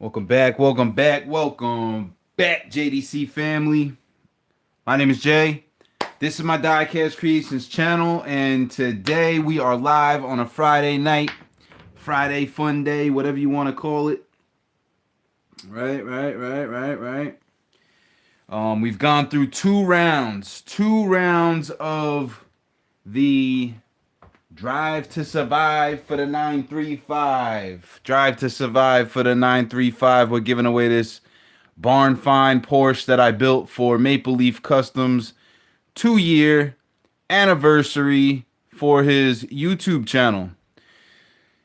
Welcome back, welcome back, JDC family. My name is Jay. This is my Diecast Creations channel, and today we are live on a Friday night, Friday fun day, whatever you want to call it. Right. We've gone through two rounds of the Drive to Survive for the 935. Drive to Survive for the 935. We're giving away this barn find Porsche that I built for Maple Leaf Customs 2-year anniversary for his YouTube channel.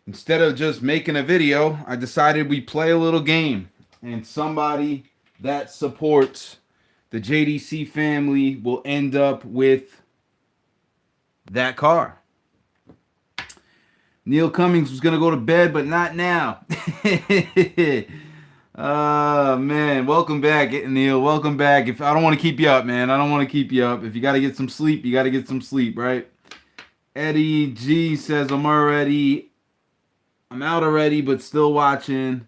Instead of just making a video, I decided we play a little game. And somebody that supports the JDC family will end up with that car. Neil Cummings was going to go to bed, but not now. Oh, man. Welcome back, Neil. Welcome back. If I don't want to keep you up, man. I don't want to keep you up. If you got to get some sleep, you got to get some sleep, right? Eddie G says, I'm out already, but still watching.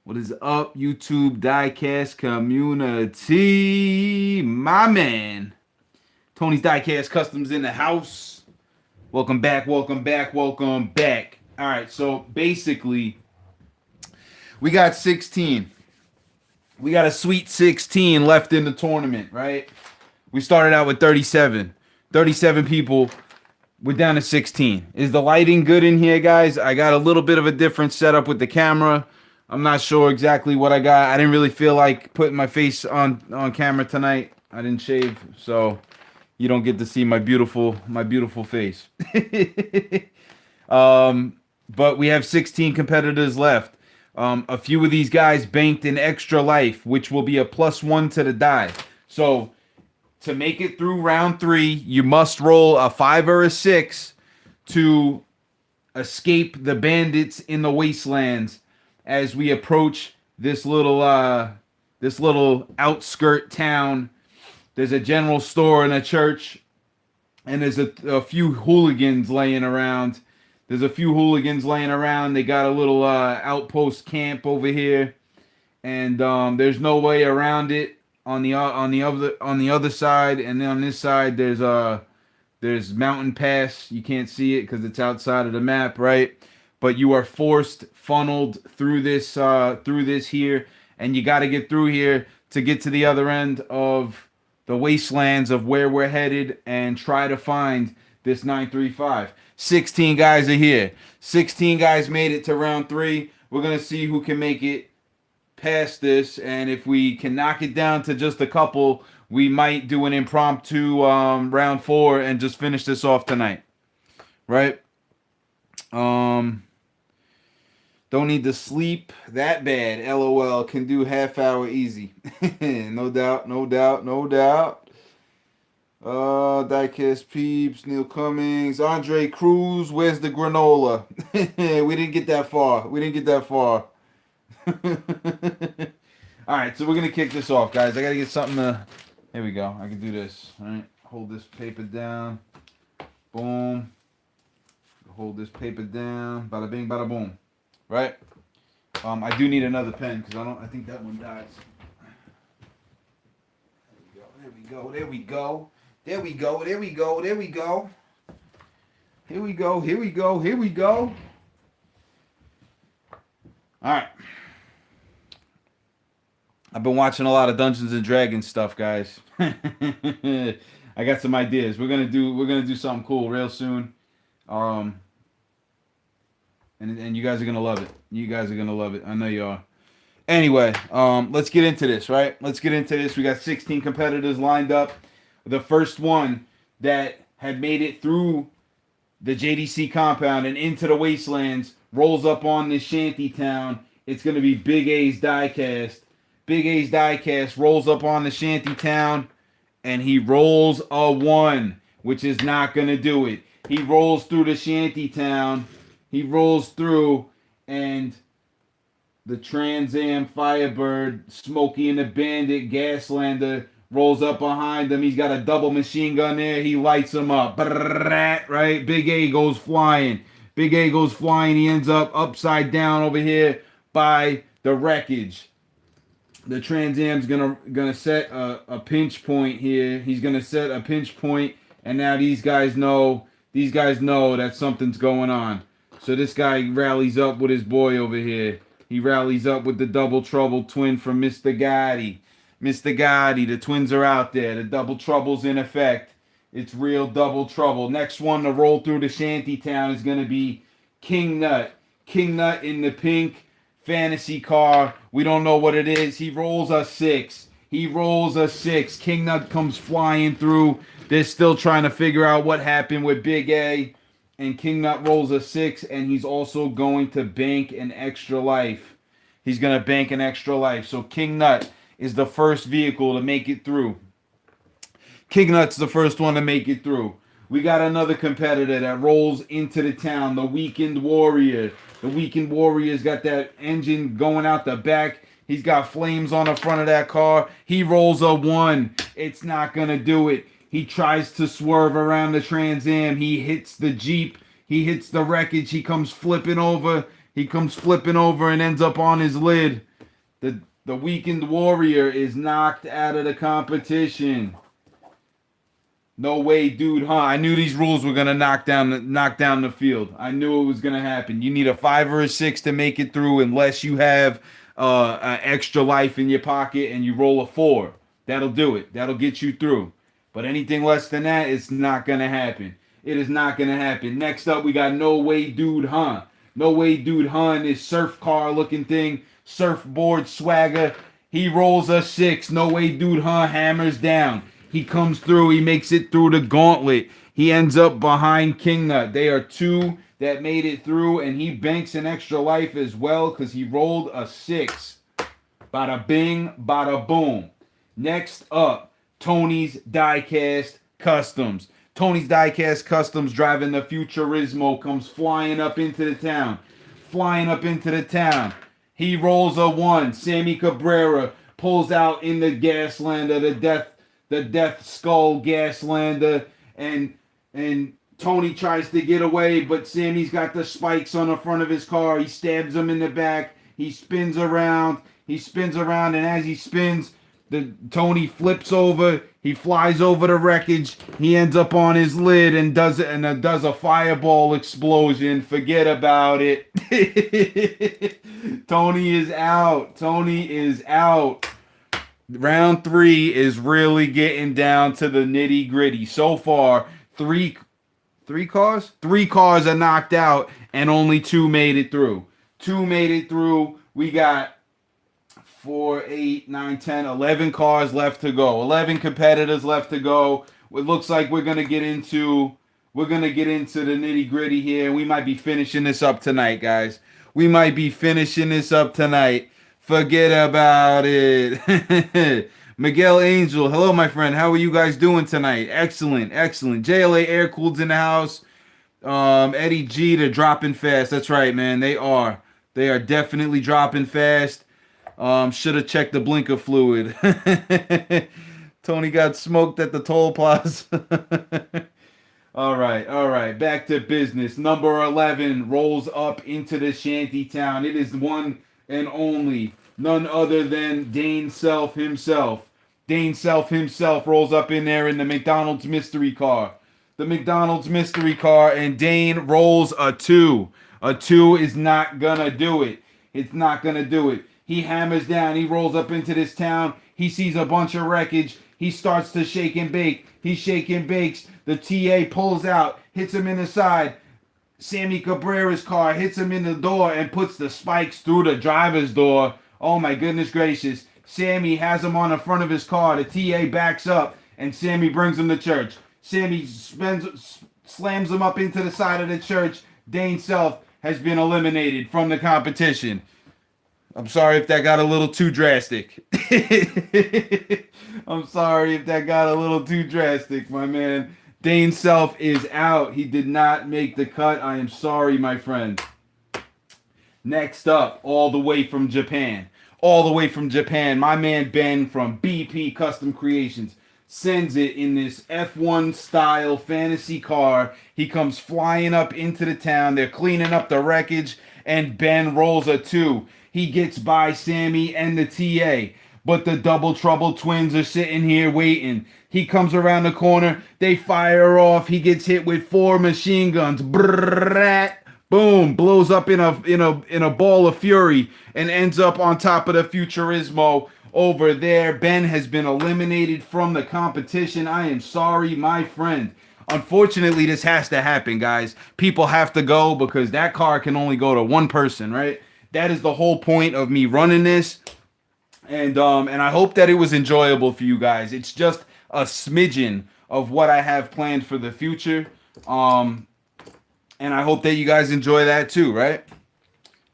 What is up, YouTube Diecast community? My man. Tony's Diecast Customs in the house. Welcome back. All right, so basically, we got 16. We got a sweet 16 left in the tournament, right? We started out with 37. 37 people. We're down to 16. Is the lighting good in here, guys? I got a little bit of a different setup with the camera. I'm not sure exactly what I got. I didn't really feel like putting my face on camera tonight. I didn't shave, so you don't get to see my beautiful face. But we have 16 competitors left. A few of these guys banked an extra life, which will be a +1 to the die. So to make it through round 3, you must roll a 5 or a 6 to escape the bandits in the wastelands as we approach this little outskirt town. There's a general store and a church, and there's a few hooligans laying around. They got a little outpost camp over here, and there's no way around it. On the other side, and then on this side, there's mountain pass. You can't see it because it's outside of the map, right? But you are funneled through this here, and you got to get through here to get to the other end of the wastelands of where we're headed and try to find this 935. 16 guys are here. 16 guys made it to round 3. We're going to see who can make it past this, and if we can knock it down to just a couple, we might do an impromptu round 4 and just finish this off tonight. Right? Don't need to sleep that bad. LOL. Can do half hour easy. No doubt. Diecast Peeps, Neil Cummings, Andre Cruz. Where's the granola? We didn't get that far. All right, so we're going to kick this off, guys. I got to get something to... Here we go. I can do this. All right. Hold this paper down. Boom. Hold this paper down. Bada bing, bada boom. Right? I do need another pen because I think that one dies. There we go. Here we go. All right. I've been watching a lot of Dungeons and Dragons stuff, guys. I got some ideas. We're gonna do something cool real soon. And you guys are gonna love it. I know you are. Anyway, let's get into this, right? We got 16 competitors lined up. The first one that had made it through the JDC compound and into the wastelands rolls up on this shanty town. It's gonna be Big A's Diecast. Big A's Diecast rolls up on the shanty town, and he rolls a 1, which is not gonna do it. He rolls through the shanty town. And the Trans Am Firebird, Smokey and the Bandit, Gaslander rolls up behind him. He's got a double machine gun there. He lights him up. Right? Big A goes flying. He ends up upside down over here. by the wreckage. The Trans Am's gonna set a pinch point here. He's gonna set a pinch point, and now these guys know that something's going on. So this guy rallies up with his boy over here. He rallies up with the double trouble twin from Mr. Gotti. Mr. Gotti, the twins are out there. The double trouble's in effect. It's real double trouble. Next one to roll through the shanty town is gonna be King Nut. King Nut in the pink fantasy car. We don't know what it is. He rolls a 6. He rolls a 6. King Nut comes flying through. They're still trying to figure out what happened with Big A. And King Nut rolls a 6, and he's also going to bank an extra life. He's going to bank an extra life. So King Nut is the first vehicle to make it through. King Nut's the first one to make it through. We got another competitor that rolls into the town, the Weekend Warrior. The Weekend Warrior's got that engine going out the back. He's got flames on the front of that car. He rolls a 1. It's not going to do it. He tries to swerve around the Trans Am. He hits the Jeep. He hits the wreckage. He comes flipping over. He comes flipping over and ends up on his lid. The Weekend Warrior is knocked out of the competition. No way, dude, huh? I knew these rules were gonna knock down the field. I knew it was gonna happen. You need a 5 or a 6 to make it through, unless you have an extra life in your pocket and you roll a 4. That'll do it. That'll get you through. But anything less than that, it's not gonna happen. It is not gonna happen. Next up, we got No Way, Dude, Huh? No Way, Dude, Huh? In this surf car looking thing, surfboard swagger. He rolls a 6. No Way, Dude, Huh? Hammers down. He comes through. He makes it through the gauntlet. He ends up behind King Nut. They are 2 that made it through, and he banks an extra life as well because he rolled a 6. Bada bing, bada boom. Next up, Tony's Diecast Customs. Tony's Diecast Customs driving the Futurismo comes flying up into the town. Flying up into the town. He rolls a 1. Sammy Cabrera pulls out in the Gaslander, the Death Skull Gaslander, and Tony tries to get away, but Sammy's got the spikes on the front of his car. He stabs him in the back. He spins around, and as he spins, Tony flips over. He flies over the wreckage. He ends up on his lid and does a fireball explosion. Forget about it. Tony is out. Round 3 is really getting down to the nitty gritty. So far, three cars are knocked out, and only 2 made it through. 2 made it through. We got 4, 8, 9, 10, 11 cars left to go. 11 competitors left to go. It looks like we're gonna get into the nitty gritty here. We might be finishing this up tonight, guys. We might be finishing this up tonight. Forget about it. Miguel Angel, hello, my friend. How are you guys doing tonight? Excellent. JLA Air Cooled in the house. Eddie G, they're dropping fast. That's right, man. They are definitely dropping fast. Should have checked the blinker fluid. Tony got smoked at the toll plaza. All right. Back to business. Number 11 rolls up into the shanty town. It is one and only, none other than Dane Self himself. Dane Self himself rolls up in there in the McDonald's mystery car. And Dane rolls a 2. A 2 is not gonna do it. It's not gonna do it. He hammers down. He rolls up into this town. He sees a bunch of wreckage. He starts to shake and bake. He shake and bakes. The TA pulls out, hits him in the side. Sammy Cabrera's car hits him in the door and puts the spikes through the driver's door. Oh my goodness gracious. Sammy has him on the front of his car. The TA backs up and Sammy brings him to church. Sammy slams him up into the side of the church. Dane Self has been eliminated from the competition. I'm sorry if that got a little too drastic. My man. Dane Self is out. He did not make the cut. I am sorry, my friend. Next up, all the way from Japan, my man Ben from BP Custom Creations sends it in this F1 style fantasy car. He comes flying up into the town. They're cleaning up the wreckage, and Ben rolls a 2. He gets by Sammy and the TA. But the Double Trouble twins are sitting here waiting. He comes around the corner. They fire off. He gets hit with 4 machine guns. Brrrrat. Boom, blows up in a ball of fury and ends up on top of the Futurismo over there. Ben has been eliminated from the competition. I am sorry, my friend. Unfortunately, this has to happen, guys. People have to go because that car can only go to one person, right? That is the whole point of me running this. And I hope that it was enjoyable for you guys. It's just a smidgen of what I have planned for the future. And I hope that you guys enjoy that too, right?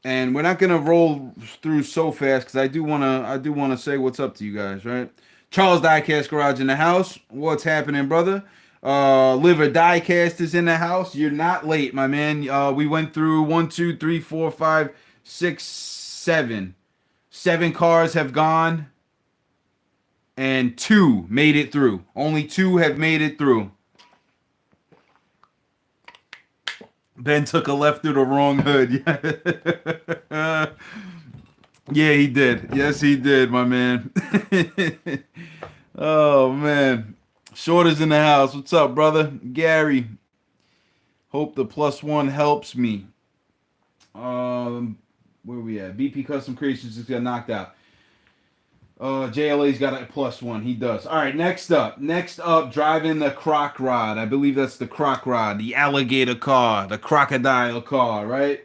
And we're not gonna roll through so fast because I do wanna say what's up to you guys, right? Charles Diecast Garage in the house. What's happening, brother? Liver Diecast is in the house. You're not late, my man. We went through 1, 2, 3, 4, 5, 6, 7. 7 cars have gone, and 2 made it through. Only 2 have made it through. Ben took a left through the wrong hood. Yeah, he did. Yes, he did, my man. Oh, man. Shorter's in the house. What's up, brother? Gary. Hope the +1 helps me. Where we at? BP Custom Creations just got knocked out. JLA's got a +1. He does. All right, next up, driving the croc rod. I believe that's the croc rod, the alligator car, the crocodile car, right?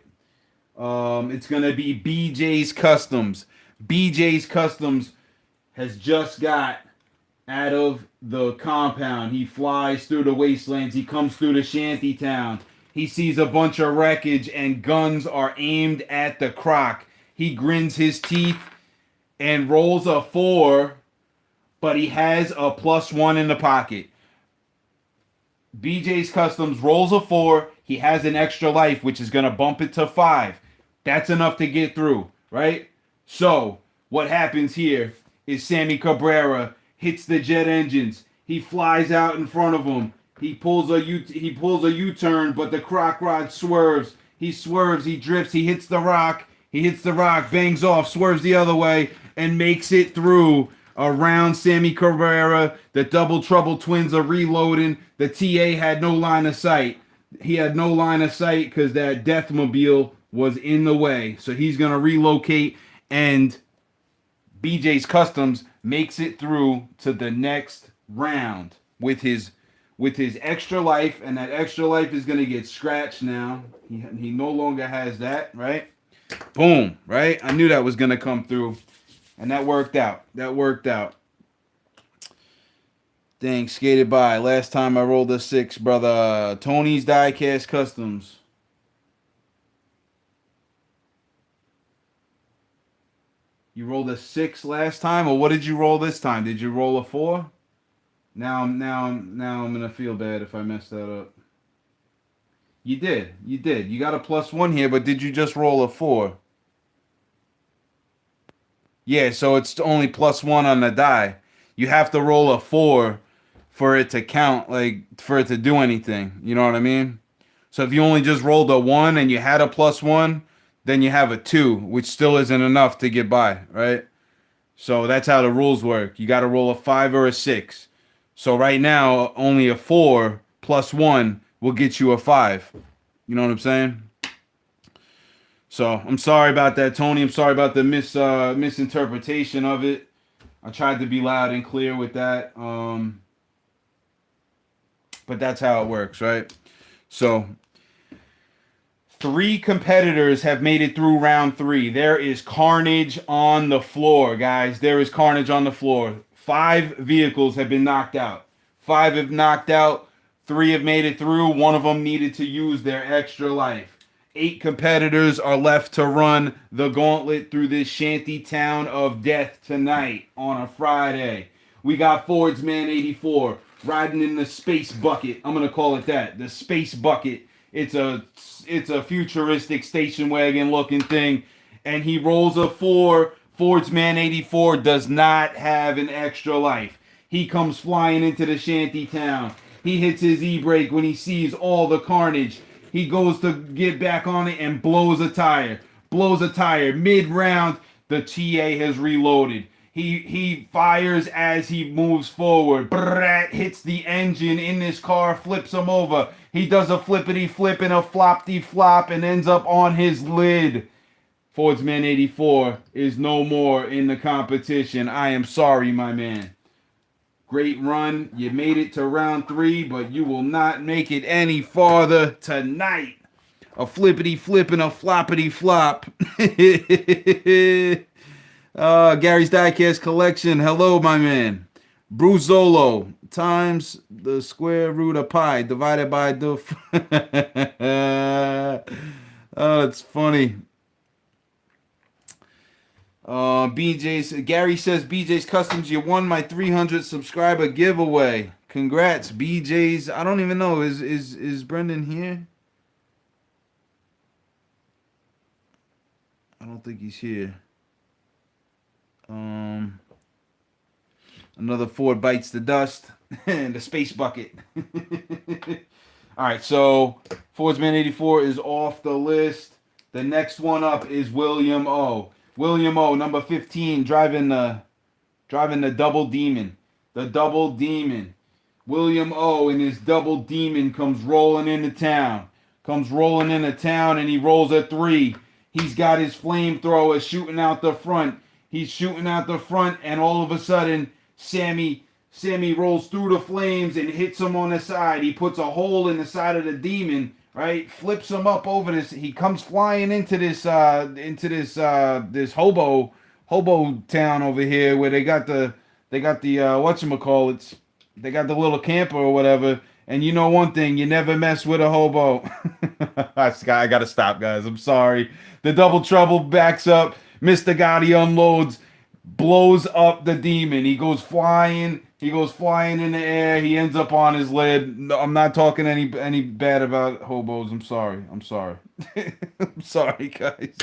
It's going to be BJ's Customs. BJ's Customs has just got out of the compound. He flies through the wastelands. He comes through the shanty town. He sees a bunch of wreckage and guns are aimed at the croc. He grins his teeth and rolls a 4, but he has a +1 in the pocket. BJ's Customs rolls a 4. He has an extra life, which is going to bump it to 5. That's enough to get through, right? So, what happens here is Sammy Cabrera hits the jet engines. He flies out in front of him. He pulls a U-turn, but the croc rod swerves. He swerves, he drifts, he hits the rock. He hits the rock, bangs off, swerves the other way, and makes it through around Sammy Cabrera. The Double Trouble twins are reloading. The TA had no line of sight. He had no line of sight because that Deathmobile was in the way. So he's going to relocate, and BJ's Customs makes it through to the next round with his extra life, and that extra life is going to get scratched now. He no longer has that, right? Boom, right? I knew that was going to come through, and that worked out. Dang, skated by. Last time I rolled a 6, brother. Tony's Diecast Customs. You rolled a 6 last time, or what did you roll this time? Did you roll a 4? Now I'm gonna feel bad if I messed that up. You did. You got a +1 here, but did you just roll a 4? Yeah, so it's only +1 on the die. You have to roll a 4 for it to count, like for it to do anything. You know what I mean? So if you only just rolled a 1 and you had a +1, then you have a 2, which still isn't enough to get by, right? So that's how the rules work. You got to roll a 5 or a 6. So right now, only a 4 +1 will get you a 5. You know what I'm saying? So I'm sorry about that, Tony. I'm sorry about the misinterpretation of it. I tried to be loud and clear with that. But that's how it works, right? So 3 competitors have made it through round 3. There is carnage on the floor, guys. There is carnage on the floor. 5 vehicles have been knocked out. 5 have knocked out. 3 have made it through. 1 of them needed to use their extra life. 8 competitors are left to run the gauntlet through this shanty town of death tonight on a Friday. We got Ford's Man 84 riding in the space bucket. I'm going to call it that. The space bucket. It's a futuristic station wagon looking thing. And he rolls a 4. Ford's Man 84 does not have an extra life. He comes flying into the shanty town. He hits his e-brake when he sees all the carnage. He goes to get back on it and blows a tire. blows a tire. Mid-round, the TA has reloaded. He fires as he moves forward. Brat hits the engine in this car, flips him over. He does a flippity flip and a flopty flop and ends up on his lid. Fordsman 84 is no more in the competition. I am sorry, my man. Great run. You made it to round 3, but you will not make it any farther tonight. A flippity flip and a floppity flop. Gary's Diecast collection. Hello, my man. Bruzolo times the square root of pi divided by the... Oh, it's funny. Gary says, BJ's Customs, you won my 300 subscriber giveaway. Congrats, BJ's. I don't even know. Is Brendan here? I don't think he's here. Another Ford bites the dust. And the space bucket. Alright, so Fordsman 84 is off the list. The next one up is William O. William O, number 15, driving the double demon. The double demon. William O in his double demon comes rolling into town. And he rolls a 3. He's got his flamethrower shooting out the front. He's shooting out the front, and all of a sudden, Sammy rolls through the flames and hits him on the side. He puts a hole in the side of the demon, right? Flips him up over this. He comes flying into this hobo town over here where they got the whatchamacallits. They got the little camper or whatever. And you know one thing, you never mess with a hobo. I gotta stop, guys. I'm sorry. The double trouble backs up. Mr. Gotti unloads, blows up the demon. He goes flying in the air. He ends up on his lid. No, I'm not talking any bad about hobos. I'm sorry. I'm sorry, guys.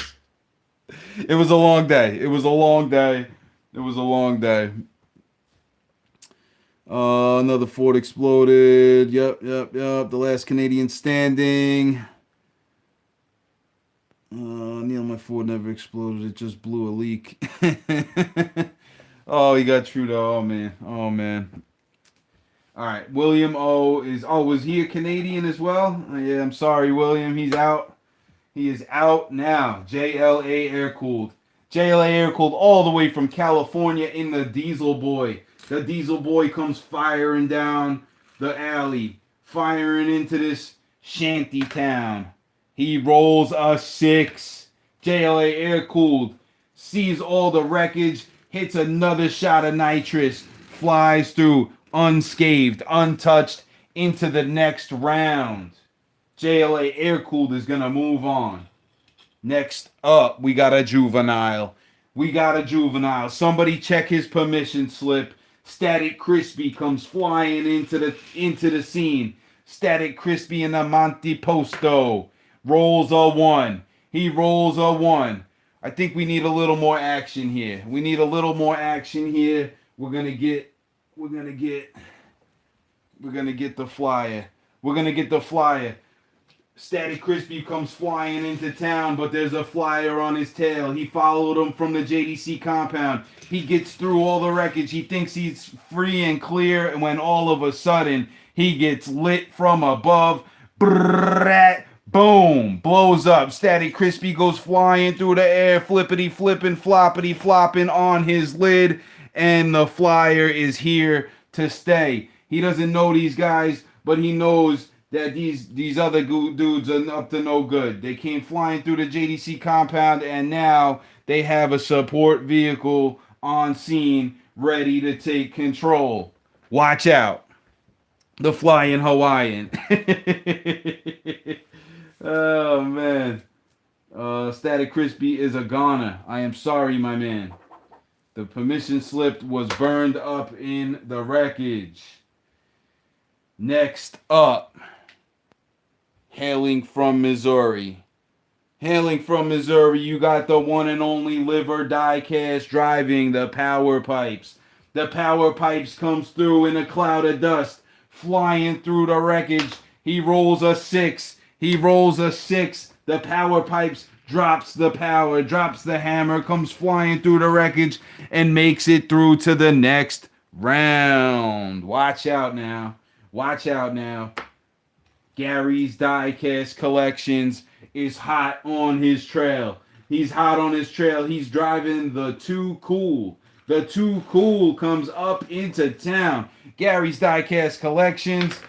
It was a long day. Another Ford exploded. Yep. The last Canadian standing. Neil, my Ford never exploded. It just blew a leak. Oh, he got Trudeau. Oh, man. All right. William O is... Oh, was he a Canadian as well? Yeah, I'm sorry, William. He's out. He is out now. JLA air-cooled. JLA air-cooled all the way from California in the Diesel Boy. The Diesel Boy comes firing down the alley. Firing into this shanty town. He rolls a 6. JLA air-cooled. Sees all the wreckage. Hits another shot of nitrous. Flies through unscathed, untouched into the next round. JLA air-cooled is going to move on. Next up, we got a juvenile. Somebody check his permission slip. Static Crispy comes flying into the scene. Static Crispy in the Monte Posto. Rolls a 1. He rolls a 1. I think we need a little more action here. We're gonna get the flyer. Static Crispy comes flying into town, but there's a flyer on his tail. He followed him from the JDC compound. He gets through all the wreckage. He thinks he's free and clear, and when all of a sudden he gets lit from above. Brat, boom, blows up. Static Crispy goes flying through the air, flippity flipping, floppity flopping on his lid, and the flyer is here to stay. He doesn't know these guys, but he knows that these other dudes are up to no good. They came flying through the JDC compound, and now they have a support vehicle on scene ready to take control. Watch out. The Flying Hawaiian. Oh, man. Static Crispy is a goner. I am sorry, my man. The permission slip was burned up in the wreckage. Next up, hailing from Missouri, you got the one and only Liver Diecast driving the Power Pipes. The Power Pipes comes through in a cloud of dust, flying through the wreckage. He rolls a 6. The Power Pipes drops the power, drops the hammer, comes flying through the wreckage, and makes it through to the next round. Watch out now. Watch out now. Gary's Diecast Collections is hot on his trail. He's hot on his trail. He's driving the Too Cool. The Too Cool comes up into town. Gary's Diecast Collections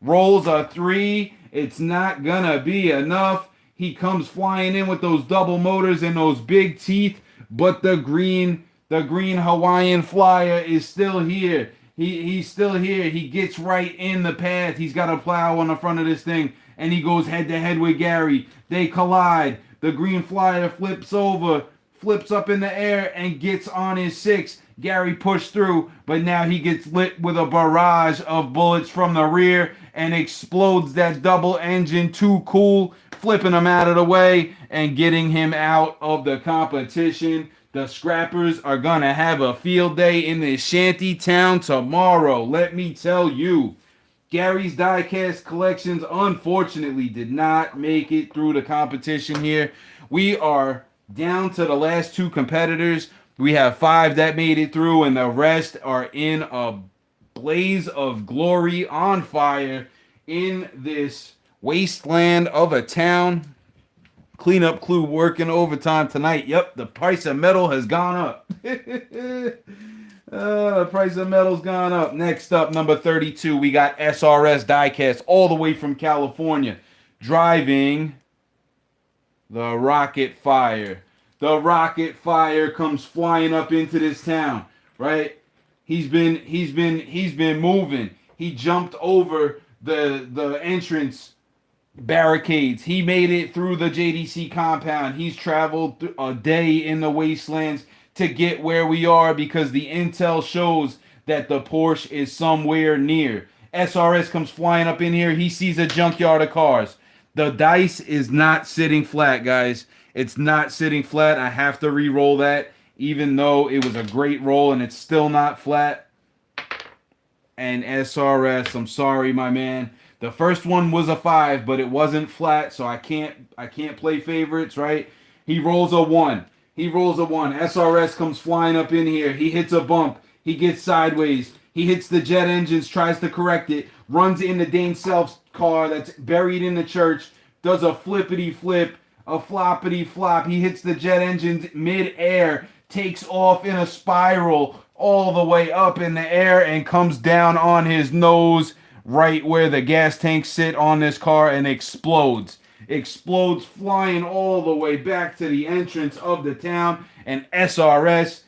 rolls a 3. It's not gonna be enough. He comes flying in with those double motors and those big teeth, but the green Hawaiian Flyer is still here. He's still here. He gets right in the path. He's got a plow on the front of this thing, and he goes head to head with Gary. They collide. The green Flyer flips over, flips up in the air, and gets on his 6. Gary pushed through, but now he gets lit with a barrage of bullets from the rear and explodes that double engine Too Cool, flipping him out of the way and getting him out of the competition. The scrappers are going to have a field day in this shanty town tomorrow. Let me tell you. Gary's Diecast Collections unfortunately did not make it through the competition here. We are down to the last 2 competitors. We have 5 that made it through, and the rest are in a blaze of glory, on fire in this wasteland of a town. Cleanup crew working overtime tonight. Yep, the price of metal has gone up. The price of metal's gone up. Next up, number 32, we got SRS Diecast all the way from California, driving the Rocket Fire. The Rocket Fire comes flying up into this town, right? He's been moving. He jumped over the entrance barricades. He made it through the JDC compound. He's traveled a day in the wastelands to get where we are because the intel shows that the Porsche is somewhere near. SRS comes flying up in here. He sees a junkyard of cars. The dice is not sitting flat, guys. It's not sitting flat. I have to re-roll that, even though it was a great roll and it's still not flat. And SRS, I'm sorry, my man. The first one was a 5, but it wasn't flat, so I can't play favorites, right? He rolls a 1. SRS comes flying up in here. He hits a bump. He gets sideways. He hits the jet engines, tries to correct it, runs into Dane Self's car that's buried in the church, does a flippity flip, a floppity flop. He hits the jet engines mid-air, takes off in a spiral all the way up in the air and comes down on his nose right where the gas tanks sit on this car and explodes. Explodes, flying all the way back to the entrance of the town, and SRS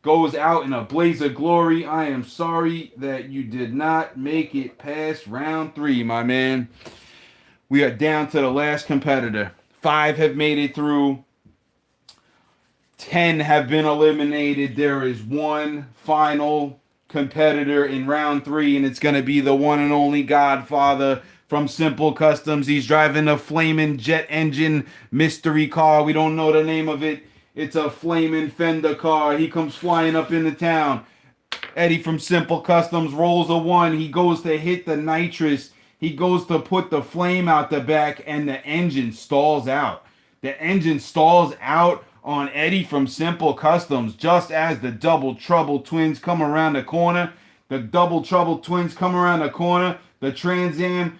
goes out in a blaze of glory. I am sorry that you did not make it past round 3, my man. We are down to the last competitor. 5 have made it through. 10 have been eliminated. There is one final competitor in round 3, and it's going to be the one and only Godfather from Simple Customs. He's driving a flaming jet engine mystery car. We don't know the name of it. It's a flaming Fender car. He comes flying up into town. Eddie from Simple Customs rolls a 1. He goes to hit the nitrous. He goes to put the flame out the back, and the engine stalls out. The engine stalls out on Eddie from Simple Customs just as the Double Trouble twins come around the corner. The Double Trouble twins come around the corner. The Trans Am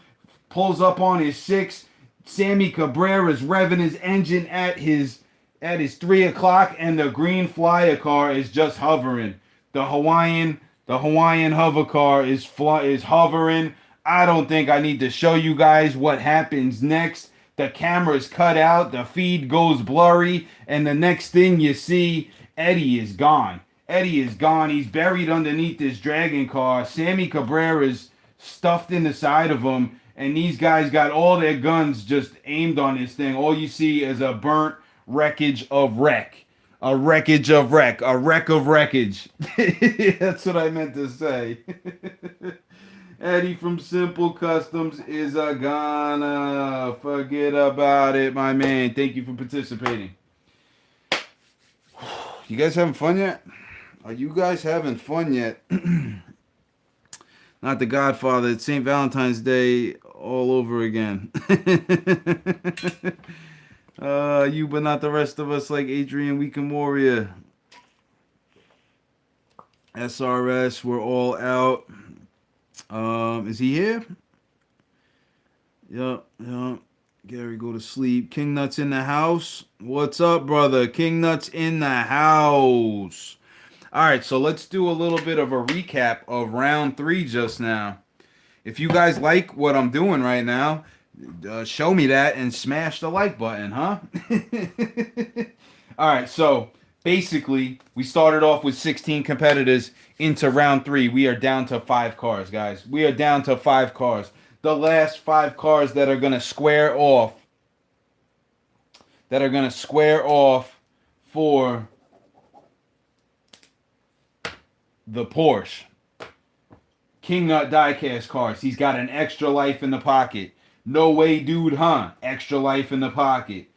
pulls up on his 6. Sammy Cabrera is revving his engine at his 3 o'clock, and the green Flyer car is just hovering. The Hawaiian hover car is hovering. I don't think I need to show you guys what happens next. The camera's cut out, the feed goes blurry, and the next thing you see, Eddie is gone. He's buried underneath this dragon car. Sammy Cabrera's stuffed in the side of him, and these guys got all their guns just aimed on this thing. All you see is a burnt wreckage of wreck. A wreckage of wreck. A wreck of wreckage. That's what I meant to say. Eddie from Simple Customs is a goner. Forget about it, my man. Thank you for participating. You guys having fun yet? Are you guys having fun yet? Not the Godfather. It's St. Valentine's Day all over again. You but not the rest of us, like Adrian Weekend Warrior. SRS, we're all out. Is he here? Yup, yup. Gary, go to sleep. King Nuts in the house. What's up, brother? King Nuts in the house. All right, so let's do a little bit of a recap of round 3 just now. If you guys like what I'm doing right now, show me that and smash the like button, huh? All right, so basically, we started off with 16 competitors into round 3. We are down to 5 cars, guys. We are down to 5 cars. The last 5 cars that are going to square off, for the Porsche. King Nut Diecast cars. He's got an extra life in the pocket. No way, dude, huh? Extra life in the pocket.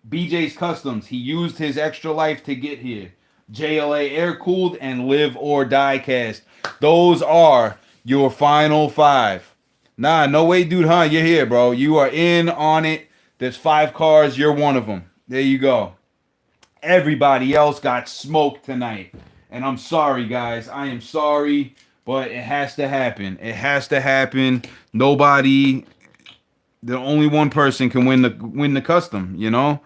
BJ's Customs. He used his extra life to get here. JLA Air Cooled and Live or Die Cast. Those are your final 5. Nah, no way, dude, huh? You're here, bro. You are in on it. There's 5 cars. You're one of them. There you go. Everybody else got smoked tonight. And I'm sorry, guys. I am sorry, but it has to happen. It has to happen. Nobody, the only one person can win the custom, you know?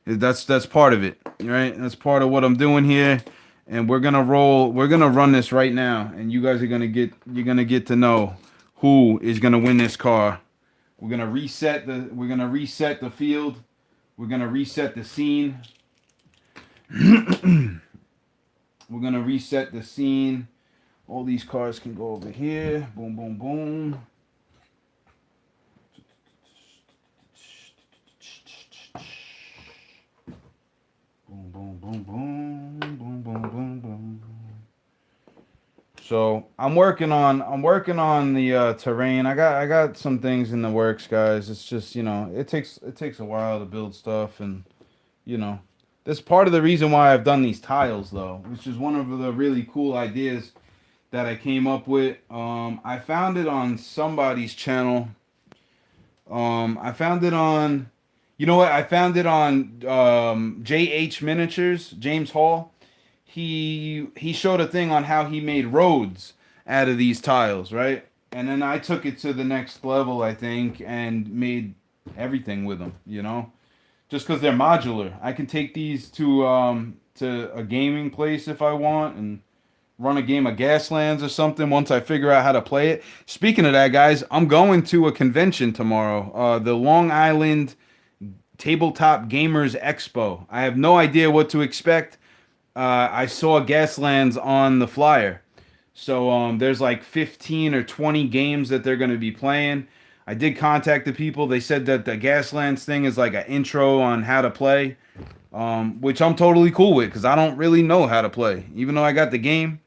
That's part of it, right? That's part of what I'm doing here. And we're going to run this right now, and you guys are going to get to know who is going to win this car. We're going to reset the field. We're going to reset the scene. We're going to reset the scene. All these cars can go over here. Boom, boom, boom. Boom, boom, boom, boom. Boom, boom, boom, boom. So I'm working on the terrain. I got some things in the works, guys. It's just, it takes a while to build stuff, and that's part of the reason why I've done these tiles, though, which is one of the really cool ideas that I came up with. I found it on somebody's channel. I found it on, I found it on JH Miniatures, James Hall. He showed a thing on how he made roads out of these tiles, right? And then I took it to the next level, I think, and made everything with them, just because they're modular. I can take these to a gaming place if I want and run a game of Gaslands or something once I figure out how to play it. Speaking of that, guys, I'm going to a convention tomorrow, the Long Island Tabletop Gamers Expo. I have no idea what to expect. I saw Gaslands on the flyer. So there's like 15 or 20 games that they're going to be playing. I did contact the people. They said that the Gaslands thing is like an intro on how to play, which I'm totally cool with because I don't really know how to play. Even though I got the game,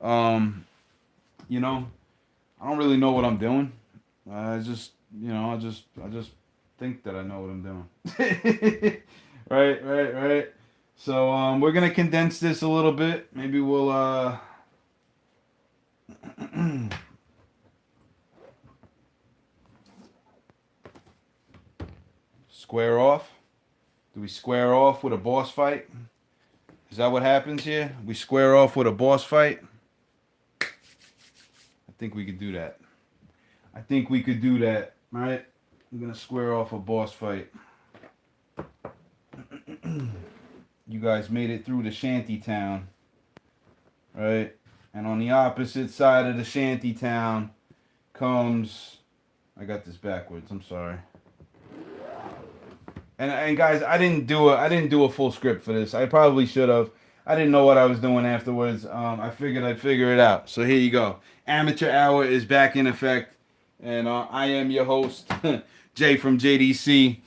I don't really know what I'm doing. I just think that I know what I'm doing. Right. So we're gonna condense this a little bit. Maybe we'll square off. Do we square off with a boss fight? Is that what happens here? We square off with a boss fight? I think we could do that. Right? I'm gonna square off a boss fight. You guys made it through the shanty town, right? And on the opposite side of the shanty town comes, I got this backwards, I'm sorry. And guys, I didn't do a full script for this. I probably should have. I didn't know what I was doing afterwards. I figured I'd figure it out. So here you go. Amateur Hour is back in effect, and I am your host, Jay from JDC.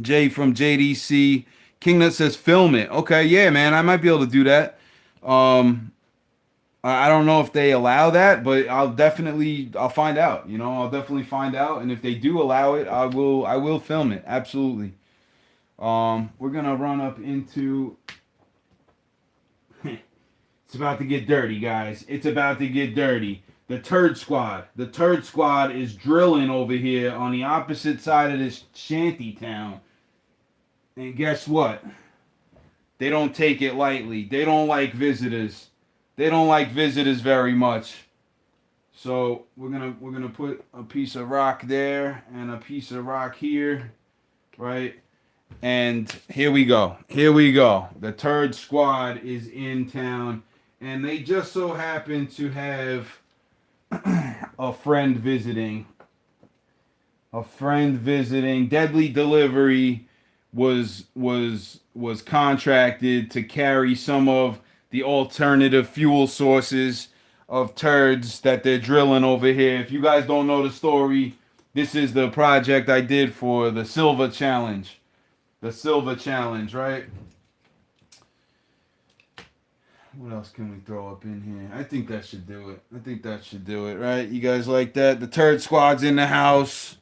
Jay from JDC. King that says film it. Okay, yeah, man, I might be able to do that. I don't know if they allow that, but I'll find out. I'll definitely find out, and if they do allow it, I will film it. Absolutely. We're gonna run up into. It's about to get dirty, guys. It's about to get dirty. The Turd Squad. The Turd Squad is drilling over here on the opposite side of this shanty town. And guess what? They don't take it lightly. They don't like visitors. They don't like visitors very much. So we're gonna put a piece of rock there and a piece of rock here, right? And here we go. Here we go. The Turd Squad is in town, and they just so happen to have a friend visiting. A friend visiting. Deadly Delivery was contracted to carry some of the alternative fuel sources of turds that they're drilling over here. If you guys don't know the story, this is the project I did for the Silver Challenge. The Silver Challenge, right? What else can we throw up in here? I think that should do it. I think that should do it, right? You guys like that? The Turd Squad's in the house.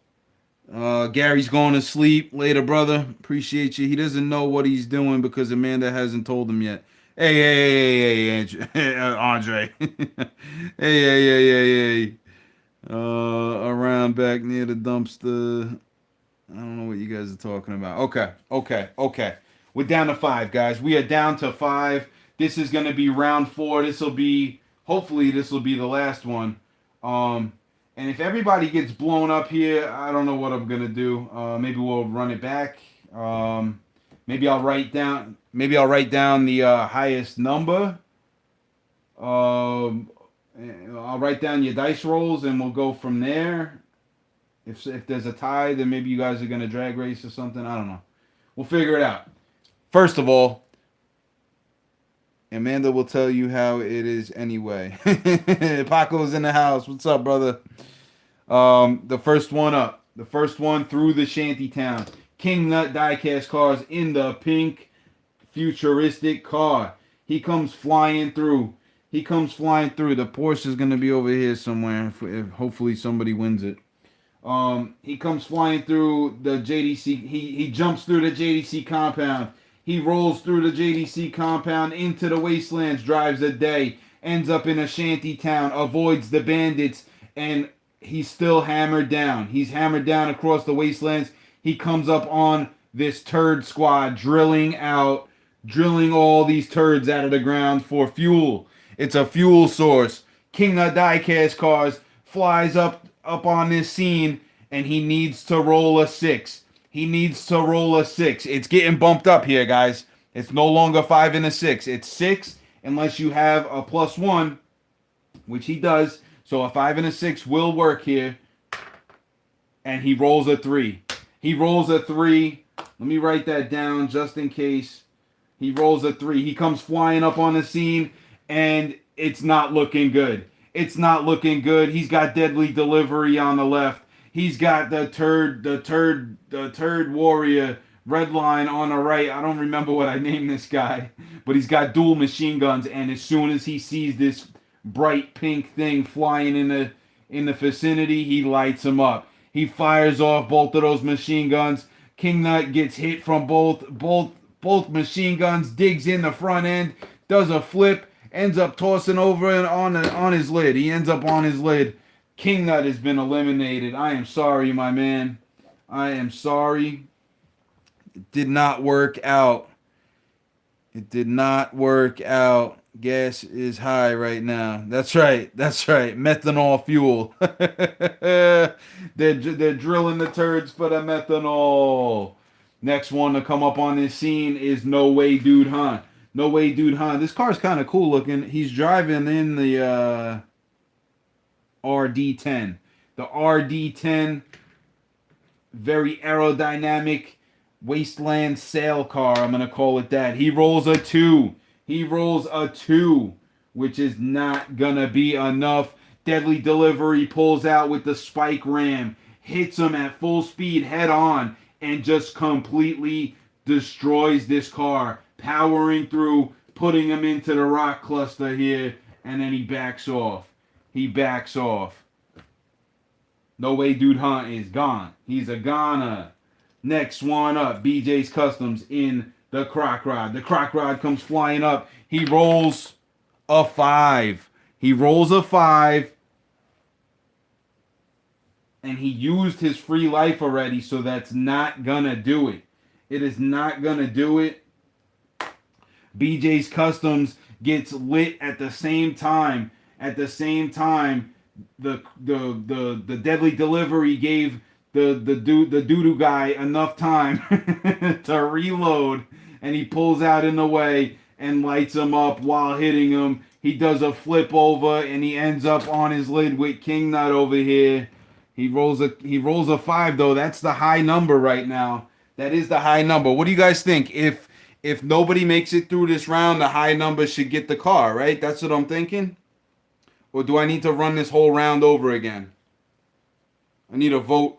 Gary's going to sleep later, brother. Appreciate you. He doesn't know what he's doing because Amanda hasn't told him yet. Hey, Andre. hey. Around back near the dumpster. I don't know what you guys are talking about. Okay. We're down to 5, guys. We are down to 5. This is going to be round 4. Hopefully this will be the last one. And if everybody gets blown up here, I don't know what I'm going to do. Maybe we'll run it back. Maybe I'll write down the highest number. I'll write down your dice rolls and we'll go from there. If there's a tie, then maybe you guys are going to drag race or something. I don't know. We'll figure it out. First of all, Amanda will tell you how it is anyway. Paco's in the house. What's up, brother? The first one up. The first one through the shanty town. King Nut Diecast cars in the pink futuristic car. He comes flying through. The Porsche is going to be over here somewhere. If hopefully somebody wins it. He comes flying through the JDC. He jumps through the JDC compound. He rolls through the JDC compound into the wastelands, drives a day, ends up in a shanty town, avoids the bandits, and he's still hammered down. He's hammered down across the wastelands. He comes up on this Turd Squad, drilling all these turds out of the ground for fuel. It's a fuel source. King of Diecast cars flies up on this scene, and he needs to roll a 6. It's getting bumped up here, guys. It's no longer 5 and a 6. It's 6 unless you have a +1, which he does. So a 5 and a 6 will work here. And he rolls a 3. Let me write that down just in case. He rolls a 3. He comes flying up on the scene, and it's not looking good. He's got Deadly Delivery on the left. He's got the turd warrior Redline on the right. I don't remember what I named this guy, but he's got dual machine guns. And as soon as he sees this bright pink thing flying in the vicinity, he lights him up. He fires off both of those machine guns. King Nut gets hit from both machine guns, digs in the front end, does a flip, ends up tossing over on his lid. He ends up on his lid. King Nut has been eliminated. I am sorry, my man. I am sorry. It did not work out. Gas is high right now. That's right. Methanol fuel. They're drilling the turds for the methanol. Next one to come up on this scene is No Way Dude Hunt. This car's kind of cool looking. He's driving in the RD10. The RD10, very aerodynamic wasteland sail car. I'm going to call it that. He rolls a 2. Which is not going to be enough. Deadly Delivery pulls out with the spike ram, hits him at full speed head on, and just completely destroys this car, powering through, putting him into the rock cluster here, and then he backs off. No Way Dude Hunt is gone. He's a goner. Next one up, BJ's Customs in the Croc Rod. The Croc Rod comes flying up. He rolls a 5. and he used his free life already, so that's not gonna do it. It is not gonna do it. BJ's Customs gets lit at the same time. At the same time, the deadly delivery gave the doo-doo guy enough time to reload, and he pulls out in the way and lights him up while hitting him. He does a flip over and he ends up on his lid with King Nut over here. He rolls a 5 though. That's the high number right now. That is the high number. What do you guys think? If nobody makes it through this round, the high number should get the car, right? That's what I'm thinking. Or do I need to run this whole round over again? I need a vote.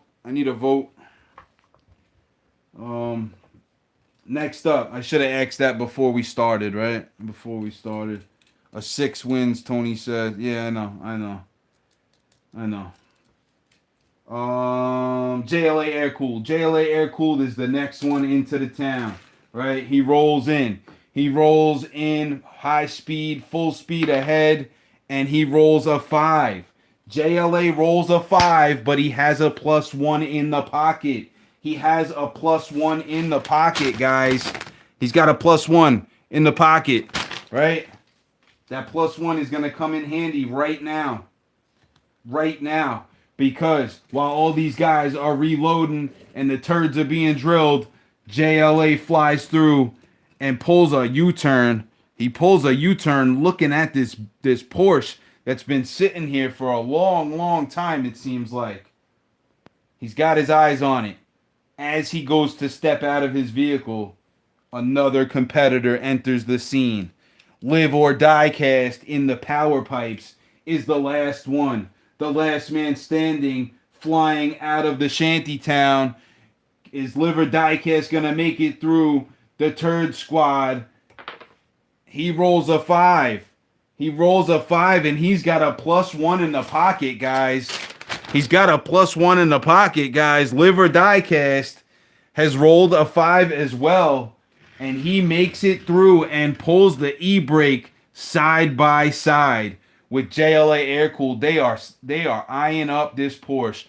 Next up, I should have asked that before we started, right? Before we started. A 6 wins, Tony said. Yeah, I know. JLA Air Cooled. JLA Air Cooled is the next one into the town, right? He rolls in. High speed, full speed ahead, and he rolls a 5. JLA rolls a 5, but he has a +1 in the pocket. He has a +1 in the pocket, guys. He's got a +1 in the pocket, right? That +1 is going to come in handy right now. Right now. Because while all these guys are reloading and the turds are being drilled, JLA flies through and pulls a U-turn. He pulls a U-turn looking at this Porsche that's been sitting here for a long, long time, it seems like. He's got his eyes on it. As he goes to step out of his vehicle, another competitor enters the scene. Live or Diecast in the power pipes is the last one. The last man standing, flying out of the shanty town. Is Live or Diecast going to make it through the turd squad? He rolls a 5. He rolls a 5, and he's got a +1 in the pocket, guys. He's got a +1 in the pocket, guys. Live or Diecast has rolled a 5 as well, and he makes it through and pulls the e-brake side by side with JLA Air Cooled. They are eyeing up this Porsche.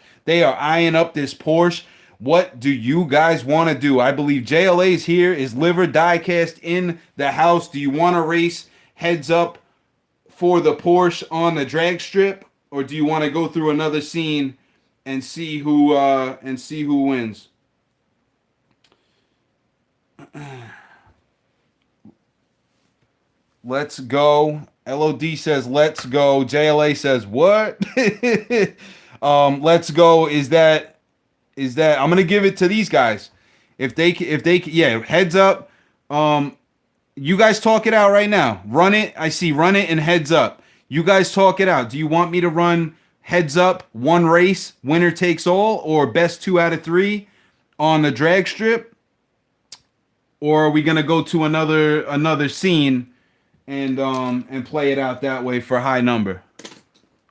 What do you guys want to do? I believe JLA's here. Is Live or Diecast in the house? Do you want to race heads up for the Porsche on the drag strip, or do you want to go through another scene and see who wins? Let's go. LOD says let's go. JLA says what? Let's go. Is that I'm gonna give it to these guys. If they yeah, heads up. You guys talk it out right now. Run it. I see run it and heads up. You guys talk it out. Do you want me to run heads up, one race, winner takes all, or best 2 out of 3 on the drag strip? Or are we gonna go to another scene and play it out that way for a high number?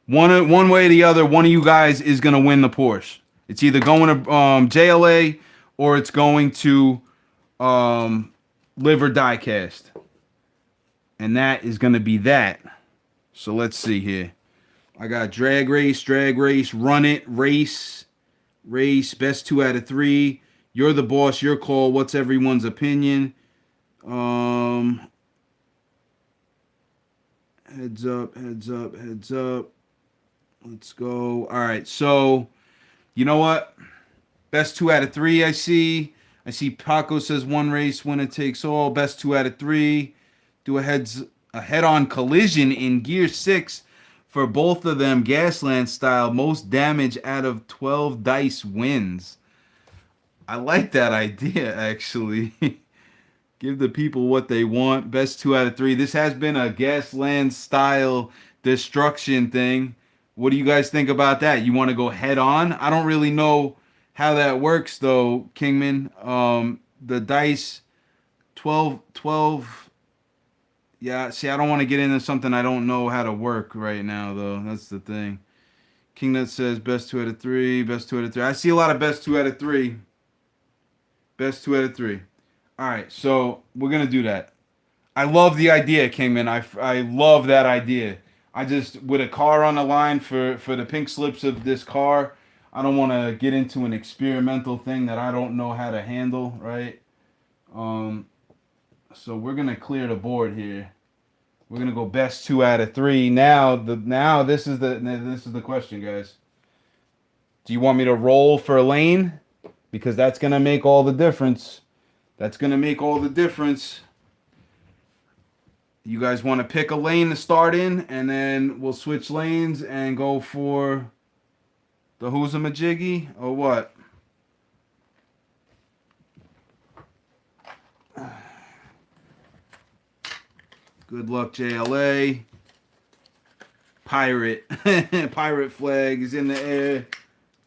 One way or the other, one of you guys is gonna win the Porsche. It's either going to JLA or it's going to Live or Diecast. And that is going to be that. So let's see here. I got drag race, run it, race, best 2 out of 3. You're the boss, your call. What's everyone's opinion? Heads up. Let's go. All right, so you know what? Best 2 out of 3 I see. Paco says one race, winner takes all. Best 2 out of 3. Do a head-on collision in gear 6 for both of them, Gasland style. Most damage out of 12 dice wins. I like that idea, actually. Give the people what they want. Best 2 out of 3. This has been a Gasland style destruction thing. What do you guys think about that? You want to go head on? I don't really know how that works, though, Kingman. The dice, 12. Yeah, see, I don't want to get into something I don't know how to work right now, though. That's the thing. Kingnut says best 2 out of 3. I see a lot of best 2 out of 3. Best 2 out of 3. All right, so we're going to do that. I love the idea, Kingman. I love that idea. I just, with a car on the line for the pink slips of this car, I don't want to get into an experimental thing that I don't know how to handle, right? So we're gonna clear the board here. We're gonna go best 2 out of 3. Now this is the question, guys. Do you want me to roll for a lane? Because that's gonna make all the difference. That's gonna make all the difference. You guys want to pick a lane to start in, and then we'll switch lanes and go for the who's a majiggy or what? Good luck, JLA. Pirate. Pirate flag is in the air.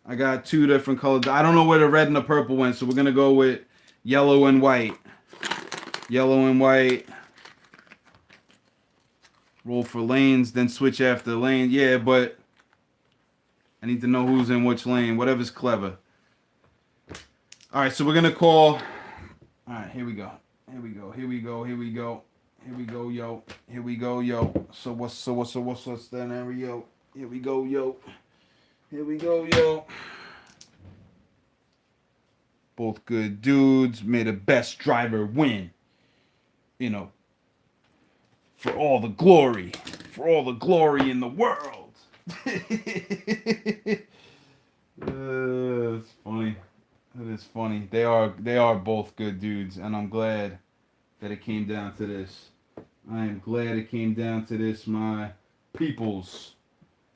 I got 2 different colors. I don't know where the red and the purple went, so we're going to go with yellow and white. Yellow and white. Roll for lanes, then switch after lane. Yeah, but I need to know who's in which lane. Whatever's clever. All right, so we're going to call. All right, here we go. Here we go. Here we go. Here we go. Here we go, yo. Here we go, yo. So what's that scenario? Here we go, yo. Here we go, yo. Both good dudes. May the best driver win. You know, for all the glory. For all the glory in the world. It's funny. It is funny. They are both good dudes, and I'm glad that it came down to this. I am glad it came down to this, my peoples.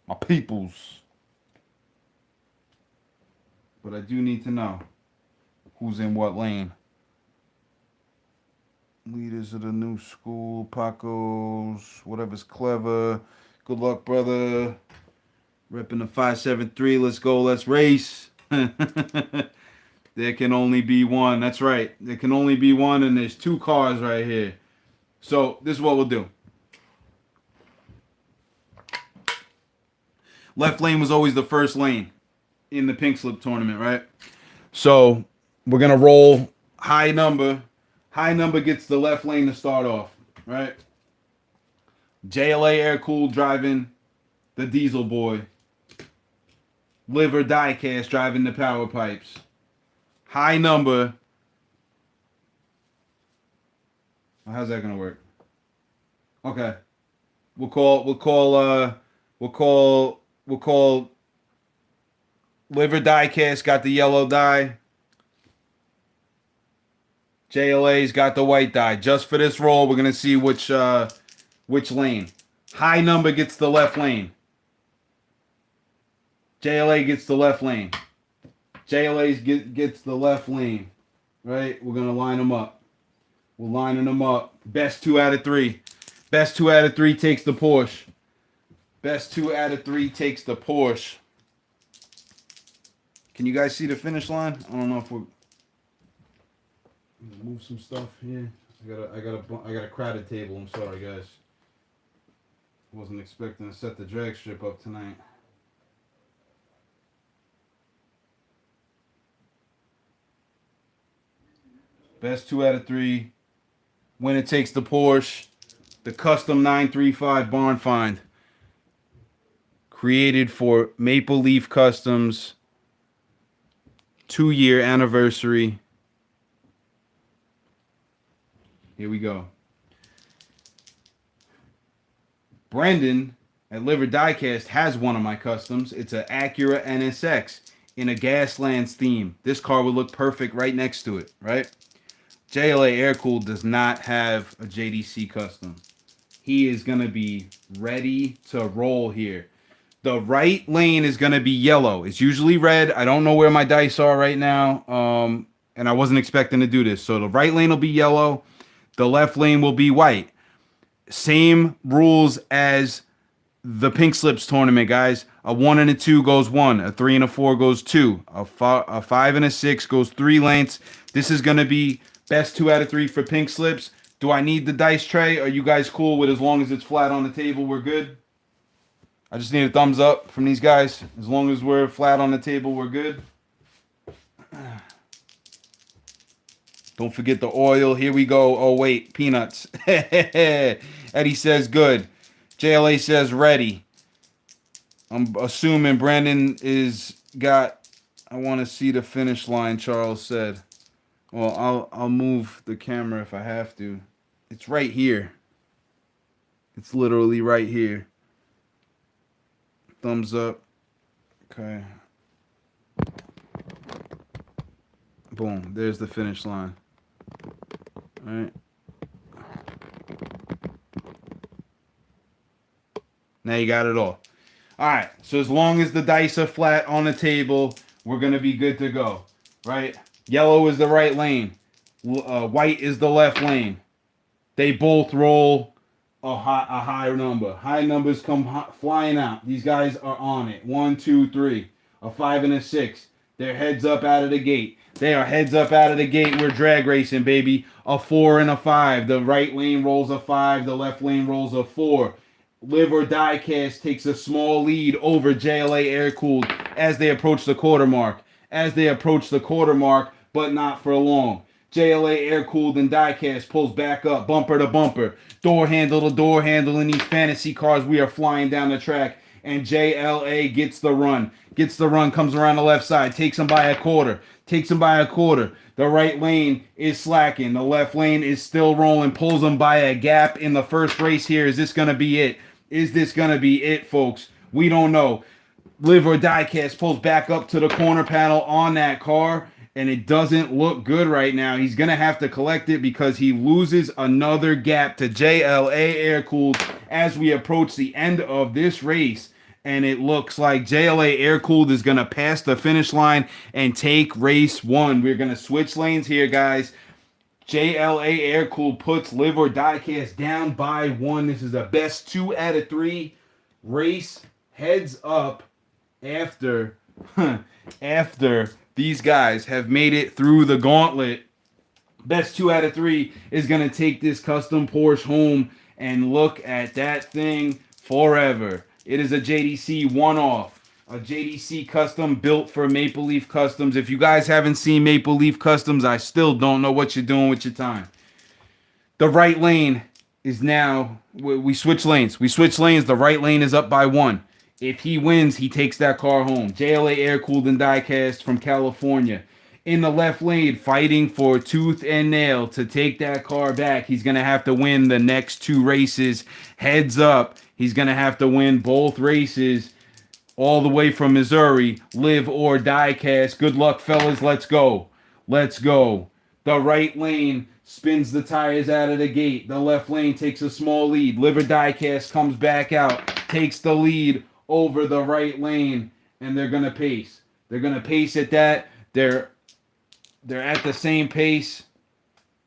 My peoples. But I do need to know who's in what lane. Leaders of the new school, Pacos, whatever's clever. Good luck, brother. Repping the 573. Let's go. Let's race. There can only be one. That's right. There can only be one, and there's 2 cars right here. So this is what we'll do. Left lane was always the first lane in the pink slip tournament, right? So we're going to roll high number. High number gets the left lane to start off, right? JLA Air Cool driving the diesel boy. Liver Diecast driving the power pipes. High number. How's that gonna work? Okay. We'll call Liver Diecast got the yellow die. JLA's got the white die. Just for this roll, we're gonna see which lane. High number gets the left lane. JLA gets the left lane. JLA gets the left lane. Right? We're gonna line them up. We're lining them up. Best 2 out of 3. Best 2 out of 3 takes the Porsche. Best 2 out of 3 takes the Porsche. Can you guys see the finish line? I don't know if we're move some stuff here. I got a crowded table. I'm sorry, guys. Wasn't expecting to set the drag strip up tonight. Best 2 out of 3. Winner takes the Porsche. The custom 935 barn find. Created for Maple Leaf Customs. 2-year anniversary. Here we go. Brendan at Liver Diecast has one of my customs. It's an Acura NSX in a Gaslands theme. This car would look perfect right next to it, right? JLA Aircooled does not have a JDC custom. He is going to be ready to roll here. The right lane is going to be yellow. It's usually red. I don't know where my dice are right now, and I wasn't expecting to do this. So the right lane will be yellow. The left lane will be white. Same rules as the Pink Slips tournament, guys. A 1 and a 2 goes 1. A 3 and a 4 goes 2. A 5 and a 6 goes 3 lengths. This is going to be best 2 out of 3 for Pink Slips. Do I need the dice tray? Are you guys cool with as long as it's flat on the table, we're good? I just need a thumbs up from these guys. As long as we're flat on the table, we're good. Don't forget the oil. Here we go. Oh, wait. Peanuts. Eddie says good. JLA says ready. I'm assuming Brandon is got I want to see the finish line, Charles said. Well, I'll move the camera if I have to. It's right here. It's literally right here. Thumbs up. Okay. Boom. There's the finish line. All right. Now you got it all. All right. So as long as the dice are flat on the table, we're going to be good to go. Right? Yellow is the right lane. White is the left lane. They both roll a high number. High numbers come flying out. These guys are on it. 1, 2, 3. A 5 and a 6. They're heads up out of the gate. They are heads up out of the gate. We're drag racing, baby. A 4 and a 5. The right lane rolls a 5. The left lane rolls a 4. Live or Diecast takes a small lead over JLA Air Cooled as they approach the quarter mark. But not for long. JLA Air Cooled and Diecast pulls back up, bumper to bumper, door handle to door handle in these fantasy cars. We are flying down the track, and JLA gets the run. Comes around the left side, takes him by a quarter. The right lane is slacking. The left lane is still rolling, pulls him by a gap in the first race here. Is this going to be it? Folks? We don't know. Live or Diecast pulls back up to the corner panel on that car, and it doesn't look good right now. He's going to have to collect it because he loses another gap to JLA Air Cooled as we approach the end of this race. And it looks like JLA Air Cooled is going to pass the finish line and take race 1. We're going to switch lanes here, guys. JLA Air Cooled puts Live or Diecast down by 1. This is the best 2 out of 3 race. Heads up after these guys have made it through the gauntlet. Best 2 out of 3 is going to take this custom Porsche home, and look at that thing forever. It is a JDC one-off, a JDC custom built for Maple Leaf Customs. If you guys haven't seen Maple Leaf Customs, I still don't know what you're doing with your time. The right lane is now, we switch lanes. The right lane is up by 1. If he wins, he takes that car home. JLA Air Cooled and Diecast from California. In the left lane, fighting for tooth and nail to take that car back. He's going to have to win the next 2 races. Heads up. He's going to have to win both races all the way from Missouri. Live or Diecast. Good luck, fellas. Let's go. The right lane spins the tires out of the gate. The left lane takes a small lead. Live or Diecast comes back out. Takes the lead over the right lane. And they're going to pace. At that. They're at the same pace.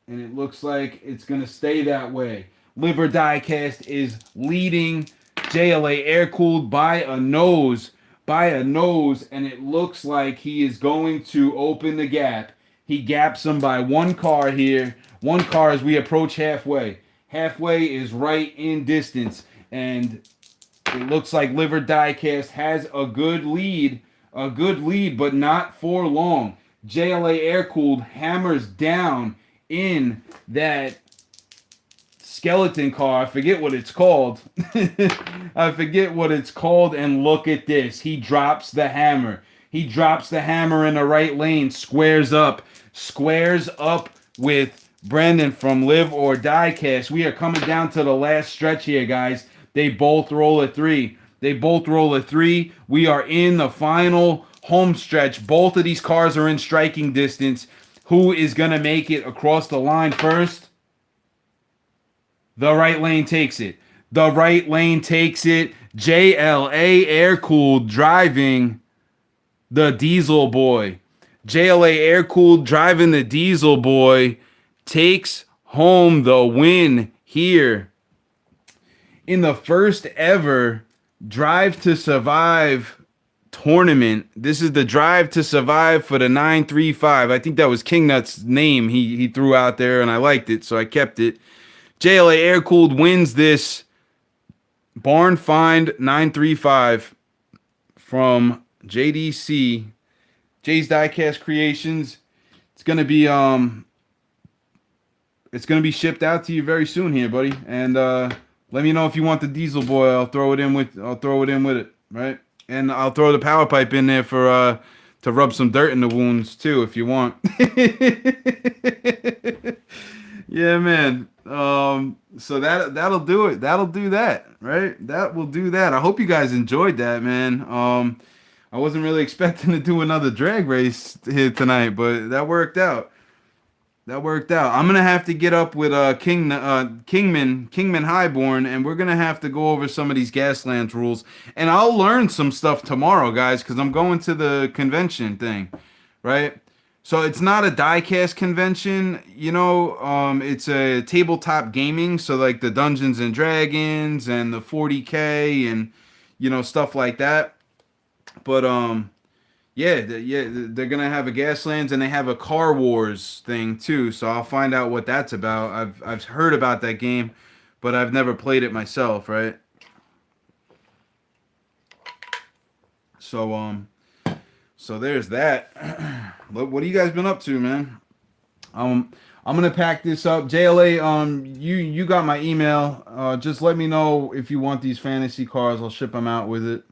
And it looks like it's going to stay that way. Live or Diecast is leading JLA Air Cooled by a nose, and it looks like he is going to open the gap. He gaps him by 1 car here. 1 car as we approach halfway. Halfway is right in distance, and it looks like Live or Diecast has a good lead, but not for long. JLA Air Cooled hammers down in that skeleton car. I forget what it's called. And look at this. He drops the hammer. In the right lane. Squares up with Brendan from Live or Diecast. We are coming down to the last stretch here, guys. They both roll a 3. We are in the final home stretch. Both of these cars are in striking distance. Who is going to make it across the line first? The right lane takes it. JLA Air Cooled driving the Diesel Boy. JLA Air Cooled driving the Diesel Boy takes home the win here in the first ever Drive to Survive tournament. This is the Drive to Survive for the 935. I think that was King Nut's name he threw out there, and I liked it, so I kept it. JLA Air Cooled wins this barn find 935 from JDC, Jay's Diecast Creations. It's gonna be shipped out to you very soon here, buddy. And let me know if you want the Diesel Boy. I'll throw it in with it, right? And I'll throw the power pipe in there for to rub some dirt in the wounds too, if you want. Yeah, man. So that'll do it. That'll do that, right? That will do that. I hope you guys enjoyed that, man. I wasn't really expecting to do another drag race here tonight, but that worked out. That worked out. I'm gonna have to get up with Kingman Highborn, and we're gonna have to go over some of these Gaslands rules, and I'll learn some stuff tomorrow, guys, because I'm going to the convention thing, right? So it's not a diecast convention, you know. It's a tabletop gaming, so like the Dungeons and Dragons and the 40K and stuff like that. But yeah, they're gonna have a Gaslands and they have a Car Wars thing too. So I'll find out what that's about. I've heard about that game, but I've never played it myself, right? So there's that. What have you guys been up to, man? I'm gonna pack this up. JLA, you got my email. Just let me know if you want these fantasy cars. I'll ship them out with it,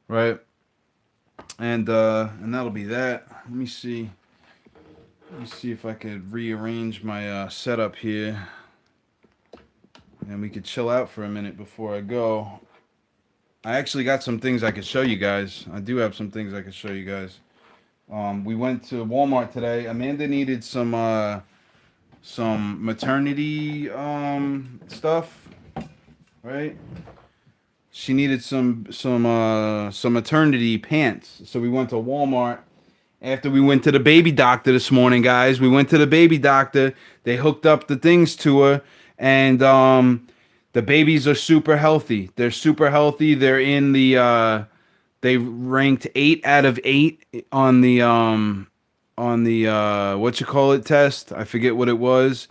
right? And that'll be that. Let me see. Let me see if I could rearrange my setup here, and we could chill out for a minute before I go. I actually got some things I could show you guys. I do have some things I could show you guys. We went to Walmart today. Amanda needed some maternity stuff, right? She needed some maternity pants. So we went to Walmart. After we went to the baby doctor this morning, guys, we went to the baby doctor. They hooked up the things to her, and the babies are super healthy. They're super healthy. They're in the they ranked 8 out of 8 on the what you call it test. I forget what it was.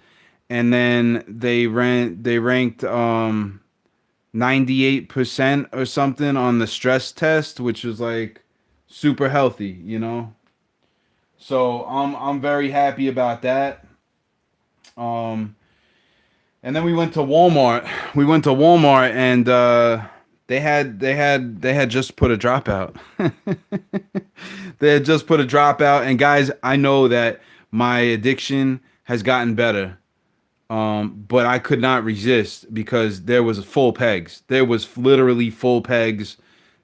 And then they ranked 98% or something on the stress test, which was like super healthy, you know. So I'm very happy about that. And then we went to Walmart. We went to Walmart and they had just put a dropout. They had just put a dropout, and guys, I know that my addiction has gotten better. But I could not resist because there was full pegs. There was literally full pegs.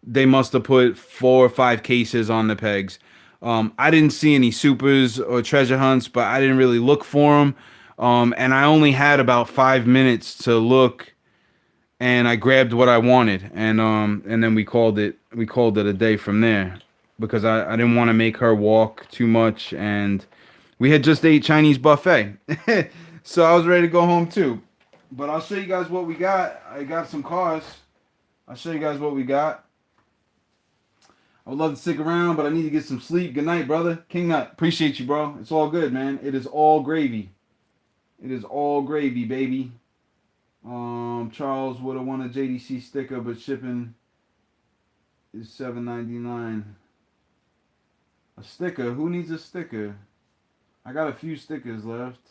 They must have put 4 or 5 cases on the pegs. I didn't see any supers or treasure hunts, but I didn't really look for them. And I only had about 5 minutes to look, and I grabbed what I wanted, and then we called it a day from there because I didn't want to make her walk too much, and we had just ate Chinese buffet. So I was ready to go home too. But I'll show you guys what we got. I got some cars. I'll show you guys what we got. I would love to stick around, but I need to get some sleep. Good night, brother. King Nut, appreciate you, bro. It's all good, man. It is all gravy. It is all gravy, baby. Charles would have won a JDC sticker, but shipping is $7.99. A sticker? Who needs a sticker? I got a few stickers left.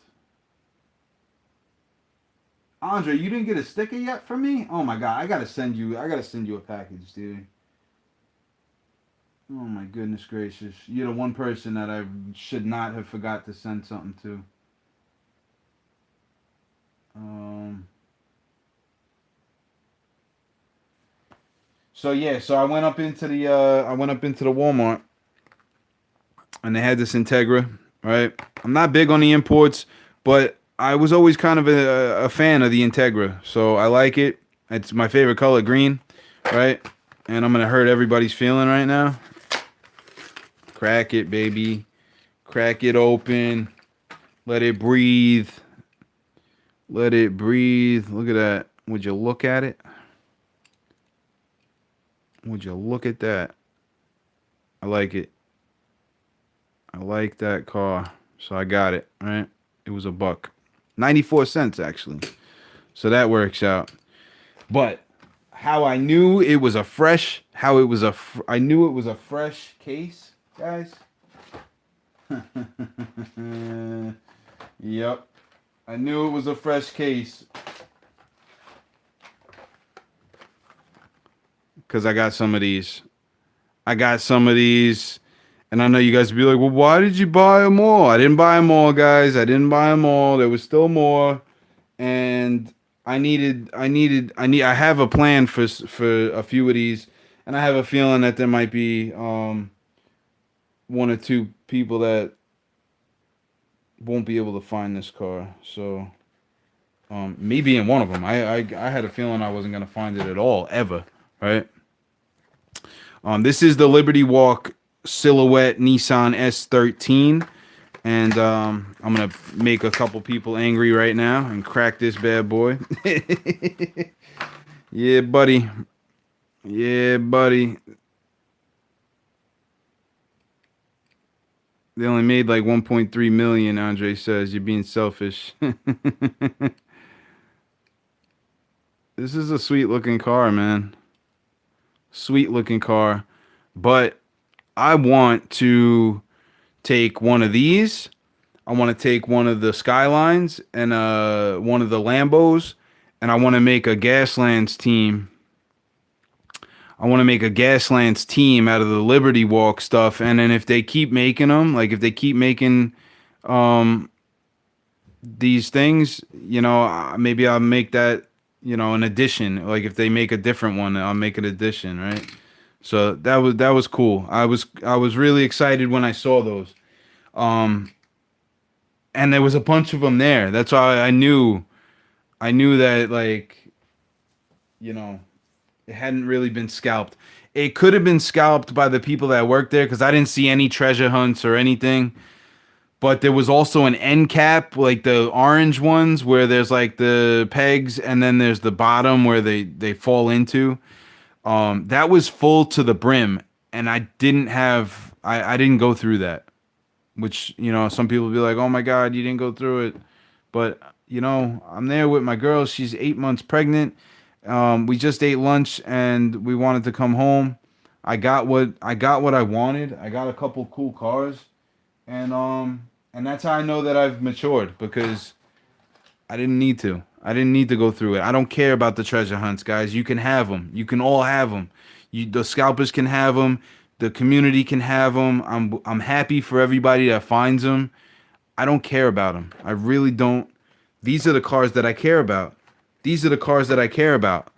Andre, you didn't get a sticker yet from me? Oh my god, I gotta send you a package, dude. Oh my goodness gracious. You're the one person that I should not have forgot to send something to. So yeah, so I went up into the Walmart, and they had this Integra, right? I'm not big on the imports, but I was always kind of a fan of the Integra, so I like it. It's my favorite color, green, right? And I'm gonna hurt everybody's feeling right now. Crack it, baby. Crack it open. Let it breathe. Let it breathe. Look at that. Would you look at it? Would you look at that? I like it. I like that car. So I got it, right? It was $1. 94 cents, actually. So that works out. But how I knew it was a fresh, I knew it was a fresh case, guys. Yep. I knew it was a fresh case. Because I got some of these. And I know you guys would be like, well, why did you buy them all? I didn't buy them all, guys. I didn't buy them all. There was still more. And I have a plan for a few of these. And I have a feeling that there might be one or two people that won't be able to find this car. So me being one of them, I had a feeling I wasn't gonna find it at all ever, right? This is the Liberty Walk Silhouette Nissan S13, and I'm gonna make a couple people angry right now and crack this bad boy. Yeah, buddy. Yeah, buddy. They only made like 1.3 million. Andre says you're being selfish. This is a sweet looking car, man. Sweet looking car, but I want to take one of these. I want to take one of the Skylines and one of the Lambos, and I want to make a Gaslands team. I want to make a Gaslands team out of the Liberty Walk stuff, and then if they keep making them, like if they keep making um, these things, maybe I'll make that, an addition. Like if they make a different one, I'll make an addition, right? So that was cool. I was really excited when I saw those. Um, and there was a bunch of them there. That's why I knew that, like, you know, it hadn't really been scalped. It could have been scalped by the people that worked there because I didn't see any treasure hunts or anything. But there was also an end cap, like the orange ones, where there's like the pegs, and then there's the bottom where they fall into. That was full to the brim, and I didn't go through that. Which, some people be like, "Oh my God, you didn't go through it," but I'm there with my girl. She's 8 months pregnant. We just ate lunch, and we wanted to come home. I got what I wanted. I got a couple cool cars, and that's how I know that I've matured because I didn't need to. I didn't need to go through it. I don't care about the treasure hunts, guys. You can have them. You can all have them. The scalpers can have them. The community can have them. I'm happy for everybody that finds them. I don't care about them. I really don't. These are the cars that I care about. These are the cars that I care about.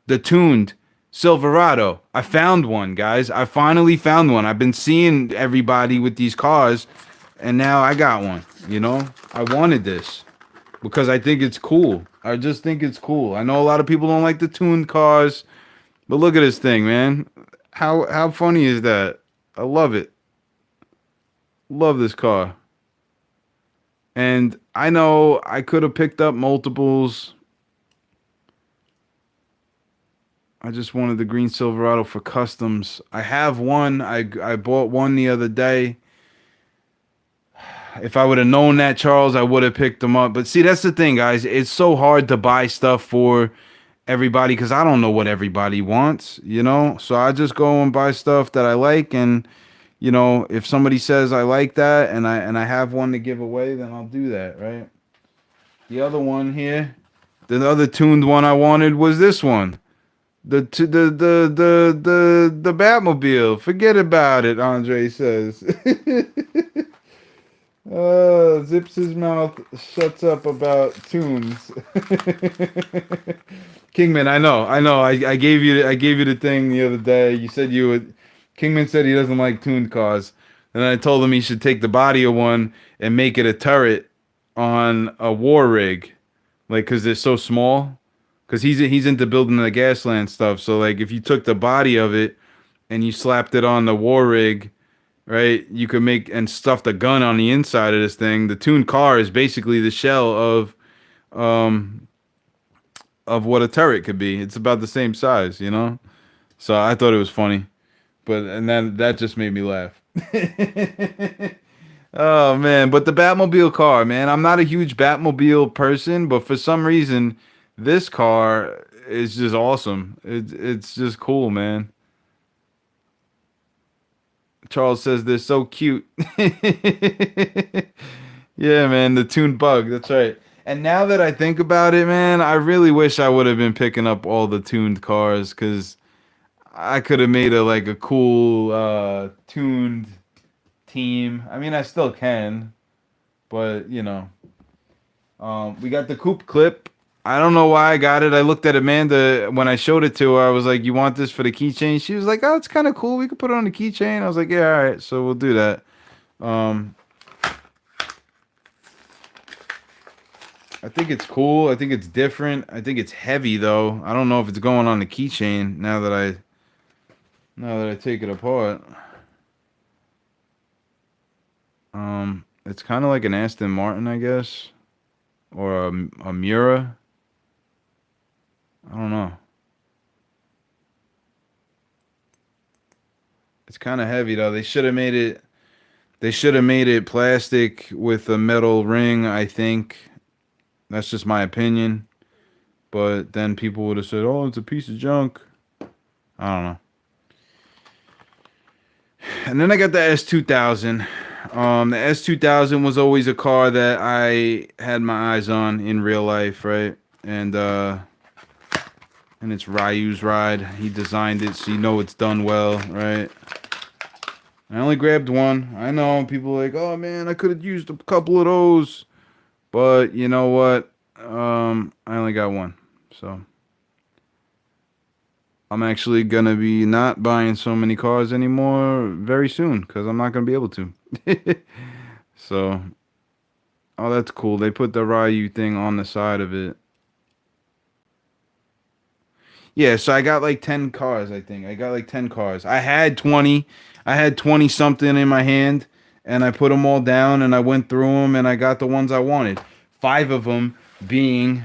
The tuned Silverado. I found one, guys. I finally found one. I've been seeing everybody with these cars, and now I got one. I wanted this because I think it's cool. I just think it's cool. I know a lot of people don't like the tuned cars, but look at this thing, man. How funny is that? I love it. Love this car. And I know I could have picked up multiples. I just wanted the green Silverado for customs. I have one. I bought one the other day. If I would have known that, Charles, I would have picked them up. But see, that's the thing, guys. It's so hard to buy stuff for everybody because I don't know what everybody wants. So I just go and buy stuff that I like, and if somebody says I like that and I have one to give away, then I'll do that, right? The other one here, the other tuned one I wanted was this one. The Batmobile. Forget about it, Andre says. Zips his mouth, shuts up about tunes. Kingman, I know. I gave you the thing the other day. You said you would. Kingman said he doesn't like tuned cars, and I told him he should take the body of one and make it a turret on a war rig, like because they're so small. Because he's into building the Gasland stuff. So like if you took the body of it and you slapped it on the war rig, right? You could make and stuff the gun on the inside of this thing. The tuned car is basically the shell of what a turret could be. It's about the same size. So I thought it was funny, and then that just made me laugh. Oh man, but the Batmobile car, man. I'm not a huge Batmobile person, but for some reason, this car is just awesome. It's just cool, man. Charles says they're so cute. Yeah, man, the tuned bug. That's right. And now that I think about it, man, I really wish I would have been picking up all the tuned cars because I could have made a cool tuned team. I mean, I still can, but you know, we got the coupe clip. I don't know why I got it. I looked at Amanda when I showed it to her. I was like, "You want this for the keychain?" She was like, "Oh, it's kind of cool. We could put it on the keychain." I was like, "Yeah, all right." So we'll do that. Um, I think it's cool. I think it's different. I think it's heavy though. I don't know if it's going on the keychain now that I take it apart. It's kind of like an Aston Martin, I guess, or a Miura. I don't know. It's kind of heavy though. They should have made it. They should have made it plastic with a metal ring. I think that's just my opinion. But then people would have said, "Oh, it's a piece of junk." I don't know. And then I got the S2000. The S2000 was always a car that I had my eyes on in real life, right? And it's Ryu's ride. He designed it, so you know it's done well, right? I only grabbed one. I know people are like, "Oh man, I could have used a couple of those," but you know what? I only got one, so I'm actually gonna be not buying so many cars anymore very soon because I'm not gonna be able to. So, oh, that's cool. They put the Ryu thing on the side of it. Yeah, so I got like 10 cars, I think. I got like 10 cars. I had 20. I had 20 something in my hand, and I put them all down, and I went through them, and I got the ones I wanted. Five of them being,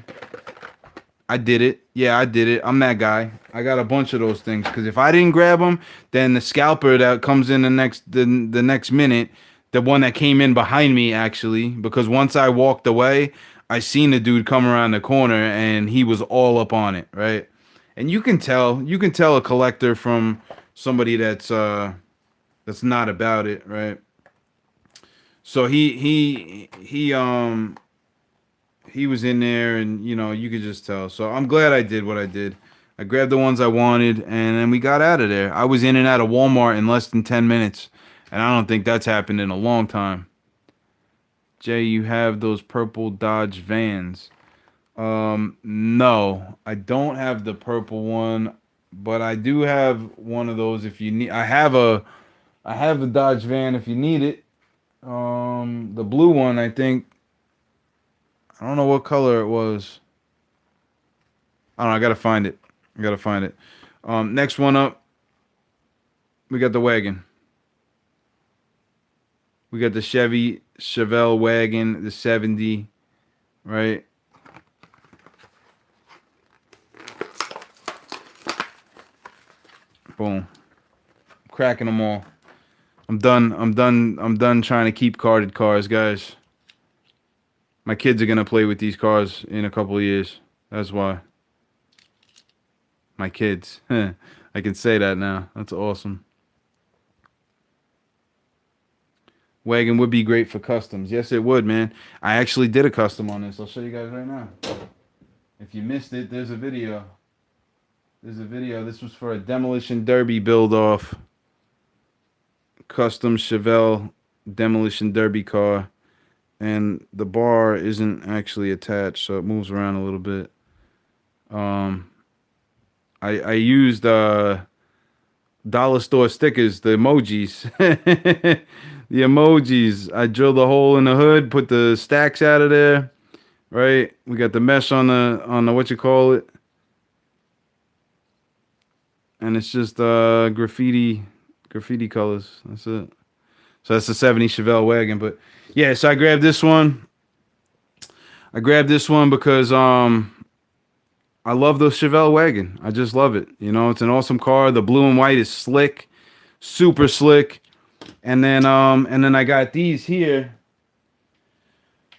I did it. Yeah, I did it. I'm that guy. I got a bunch of those things, because if I didn't grab them, then the scalper that comes in the next minute, the one that came in behind me, actually, because once I walked away, I seen the dude come around the corner, and he was all up on it, right? And you can tell a collector from somebody that's not about it, right? So he was in there, and you could just tell. So I'm glad I did what I did. I grabbed the ones I wanted, and then we got out of there. I was in and out of Walmart in less than 10 minutes, and I don't think that's happened in a long time. Jay, you have those purple Dodge Vans. No, I don't have the purple one, but I do have one of those if you need. I have a Dodge van if you need it. The blue one, I think. I don't know what color it was. I don't know. I gotta find it. I gotta find it. Next one up, we got the wagon. We got the Chevy Chevelle wagon, the 70, right? Boom. Cracking them all. I'm done. I'm done. I'm done trying to keep carded cars, guys. My kids are gonna play with these cars in a couple of years. That's why. My kids. I can say that now. That's awesome. Wagon would be great for customs. Yes, it would, man. I actually did a custom on this. I'll show you guys right now. If you missed it, there's a video. There's a video. This was for a demolition derby build off. Custom Chevelle demolition derby car. And the bar isn't actually attached, so it moves around a little bit. I used dollar store stickers, the emojis. The emojis. I drilled a hole in the hood, put the stacks out of there. Right? We got the mesh on the what you call it. And it's just graffiti colors. That's it. So that's the 70 Chevelle wagon. But yeah, so I grabbed this one. I grabbed this one because I love the Chevelle wagon. I just love it. It's an awesome car. The blue and white is slick, super slick. And then I got these here.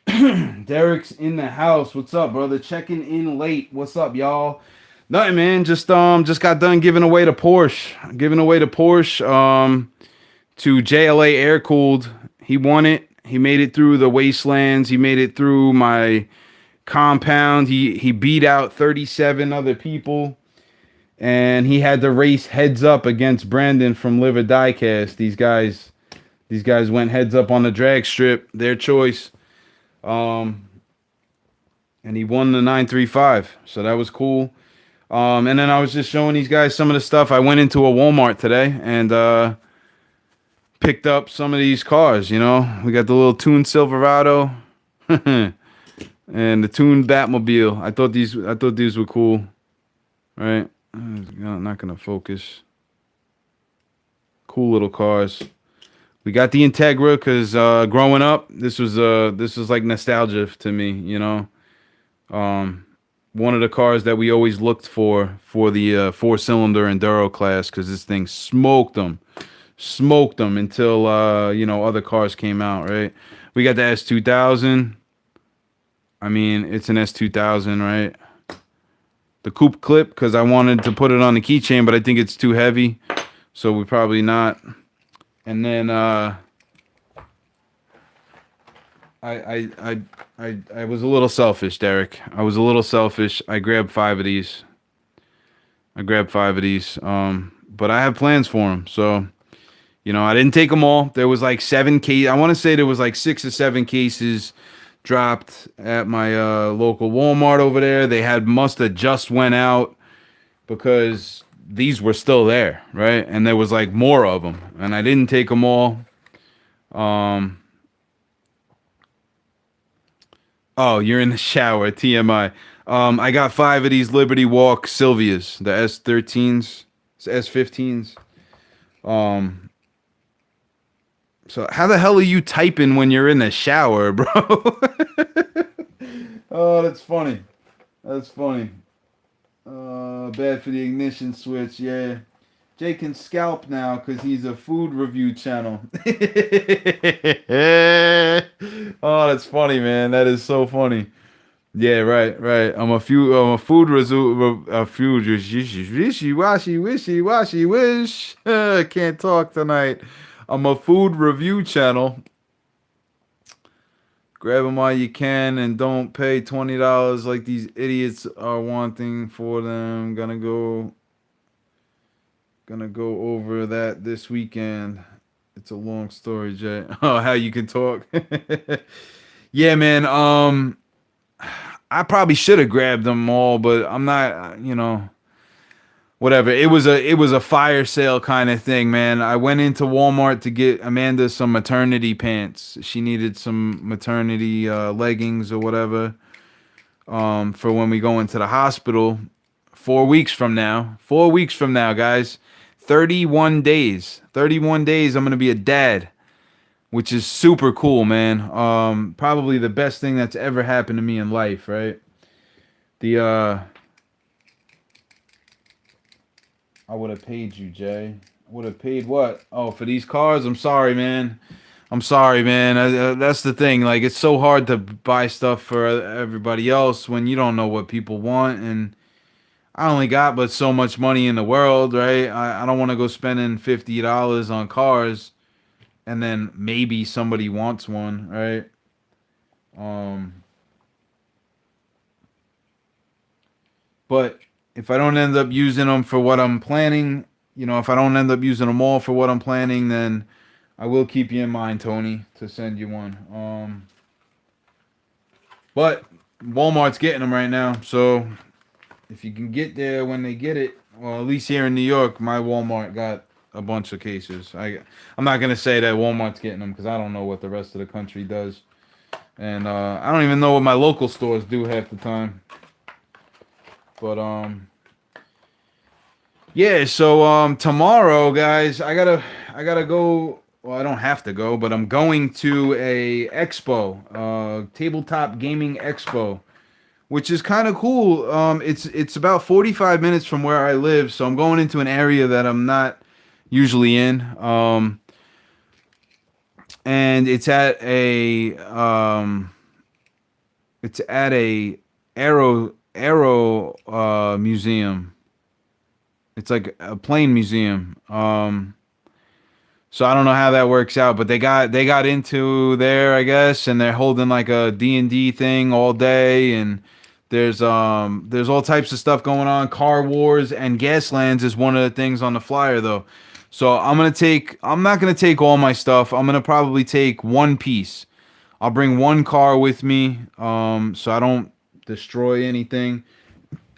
Derek's in the house. What's up, brother? Checking in late. What's up, y'all? Nothing, man. Just got done giving away the Porsche. Giving away the Porsche to JLA Air Cooled. He won it. He made it through the wastelands. He made it through my compound. He beat out 37 other people, and he had to race heads up against Brandon from Diecast. These guys These guys went heads up on the drag strip, their choice. Um, and he won the 935, so that was cool. And then I was just showing these guys some of the stuff. I went into a Walmart today and picked up some of these cars. You know, we got the little tuned Silverado and the tuned Batmobile. I thought these were cool. Right? Not gonna focus. Cool little cars. We got the Integra because growing up, this was like nostalgia to me. You know, one of the cars that we always looked for the four-cylinder enduro class because this thing smoked them until other cars came out. Right? We got the S2000. I mean, it's an S2000, right? The coupe clip because I wanted to put it on the keychain, but I think it's too heavy, so we probably not. And then I was a little selfish, Derek. I was a little selfish. I grabbed 5 of these. But I have plans for them. So, I didn't take them all. There was like 7 cases. I want to say there was like 6 or 7 cases dropped at my local Walmart over there. They must have just went out because these were still there, right? And there was like more of them, and I didn't take them all. Oh, you're in the shower, TMI. I got 5 of these Liberty Walk Sylvias, the S13s, S15s. So how the hell are you typing when you're in the shower, bro? Oh, that's funny. That's funny. Bad for the ignition switch, yeah. Jay can scalp now because he's a food review channel. Oh, that's funny, man. That is so funny. Yeah, right. I'm a food a food wishy wish. Can't talk tonight. I'm a food review channel. Grab them while you can and don't pay $20 like these idiots are wanting for them. Gonna go over that this weekend. It's a long story, Jay. Oh, how you can talk. Yeah, man. I probably should have grabbed them all, but I'm not, whatever. It was a fire sale kind of thing, man. I went into Walmart to get Amanda some maternity pants. She needed some maternity leggings or whatever for when we go into the hospital 4 weeks from now. 4 weeks from now, guys. 31 days. 31 days I'm going to be a dad, which is super cool, man. Probably the best thing that's ever happened to me in life, right? I would have paid you, Jay. Would have paid what? Oh, for these cars? I'm sorry, man. That's the thing. Like, it's so hard to buy stuff for everybody else when you don't know what people want. And I only got but so much money in the world, right? I don't want to go spending $50 on cars and then maybe somebody wants one, right? But if I don't end up using them for what I'm planning, if I don't end up using them all for what I'm planning, then I will keep you in mind, Tony, to send you one. But Walmart's getting them right now, so if you can get there when they get it, well, at least here in New York, my Walmart got a bunch of cases. I'm not gonna say that Walmart's getting them because I don't know what the rest of the country does, and I don't even know what my local stores do half the time. But yeah. So tomorrow, guys, I gotta go. Well, I don't have to go, but I'm going to a expo, tabletop gaming expo, which is kind of cool. It's about 45 minutes from where I live, so I'm going into an area that I'm not usually in. And it's at a aero museum. It's like a plane museum. So I don't know how that works out, but they got into there, I guess, and they're holding like a D&D thing all day, and there's all types of stuff going on. Car Wars and Gaslands is one of the things on the flyer though. So I'm not gonna take all my stuff. I'm gonna probably take one piece. I'll bring one car with me, so I don't destroy anything.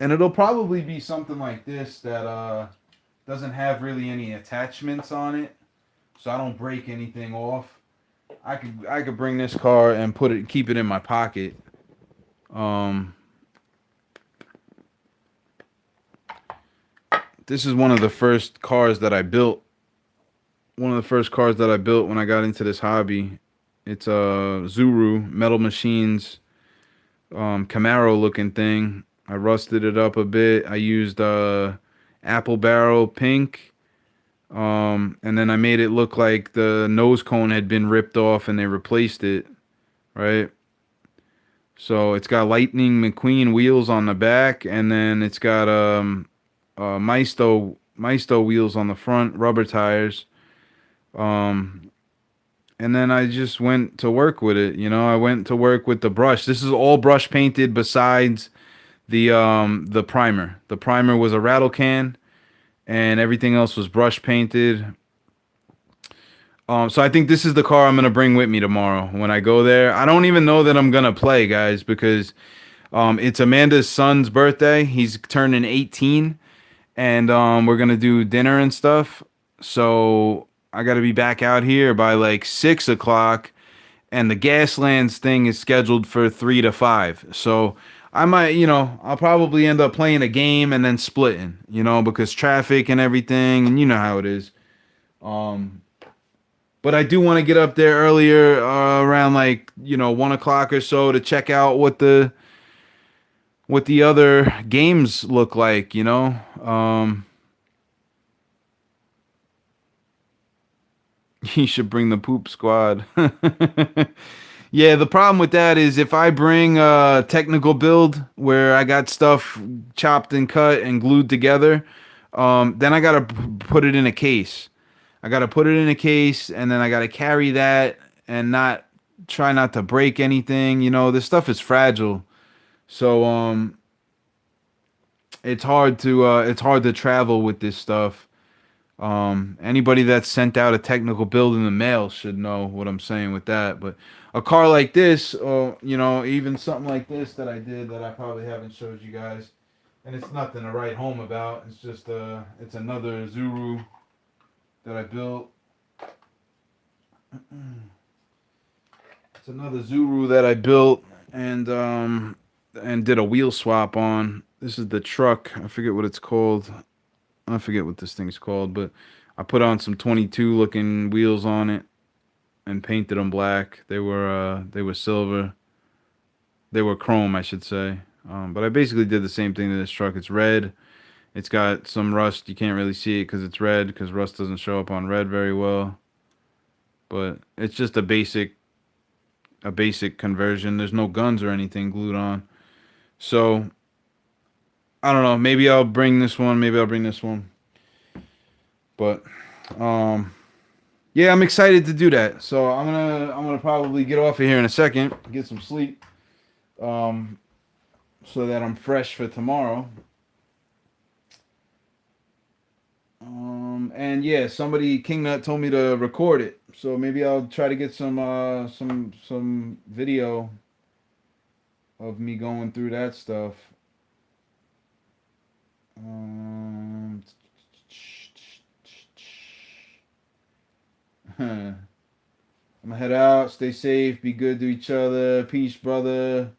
And it'll probably be something like this that doesn't have really any attachments on it, so I don't break anything off. I could bring this car and keep it in my pocket. Um, this is one of the first cars that I built. One of the first cars that I built when I got into this hobby. It's a Zuru Metal Machines Camaro looking thing. I rusted it up a bit. I used apple barrel pink. And then I made it look like the nose cone had been ripped off and they replaced it, right? So it's got Lightning McQueen wheels on the back, and then it's got Maisto wheels on the front, rubber tires. Um, and then I just went to work with it. I went to work with the brush. This is all brush painted besides the primer. The primer was a rattle can, and everything else was brush painted. So I think this is the car I'm gonna bring with me tomorrow when I go there. I don't even know that I'm gonna play, guys, because it's Amanda's son's birthday. He's turning 18, and we're gonna do dinner and stuff. So I gotta be back out here by like 6 o'clock, and the Gaslands thing is scheduled for 3 to 5. So I might, I'll probably end up playing a game and then splitting, because traffic and everything, and you know how it is. But I do want to get up there earlier, around like 1 o'clock or so, to check out what the other games look like. You should bring the poop squad. Yeah, the problem with that is if I bring a technical build where I got stuff chopped and cut and glued together, then I gotta put it in a case. I gotta put it in a case, and then I gotta carry that and not try not to break anything. This stuff is fragile, so it's hard to travel with this stuff. Anybody that sent out a technical build in the mail should know what I'm saying with that. But a car like this, or even something like this that I did that I probably haven't showed you guys, and it's nothing to write home about. It's just it's another Zuru that I built. It's another Zuru that I built and did a wheel swap on. This is the truck. I forget what it's called. I forget what this thing's called, but I put on some 22 looking wheels on it and painted them black. They were silver. They were chrome, I should say. But I basically did the same thing to this truck. It's red. It's got some rust. You can't really see it because it's red, because rust doesn't show up on red very well. But it's just a basic conversion. There's no guns or anything glued on. So I don't know. Maybe I'll bring this one. Maybe I'll bring this one. But yeah, I'm excited to do that. So I'm gonna probably get off of here in a second, get some sleep, so that I'm fresh for tomorrow. And yeah, King Nut told me to record it, so maybe I'll try to get some video of me going through that stuff. I'm gonna head out. Stay safe. Be good to each other. Peace, brother.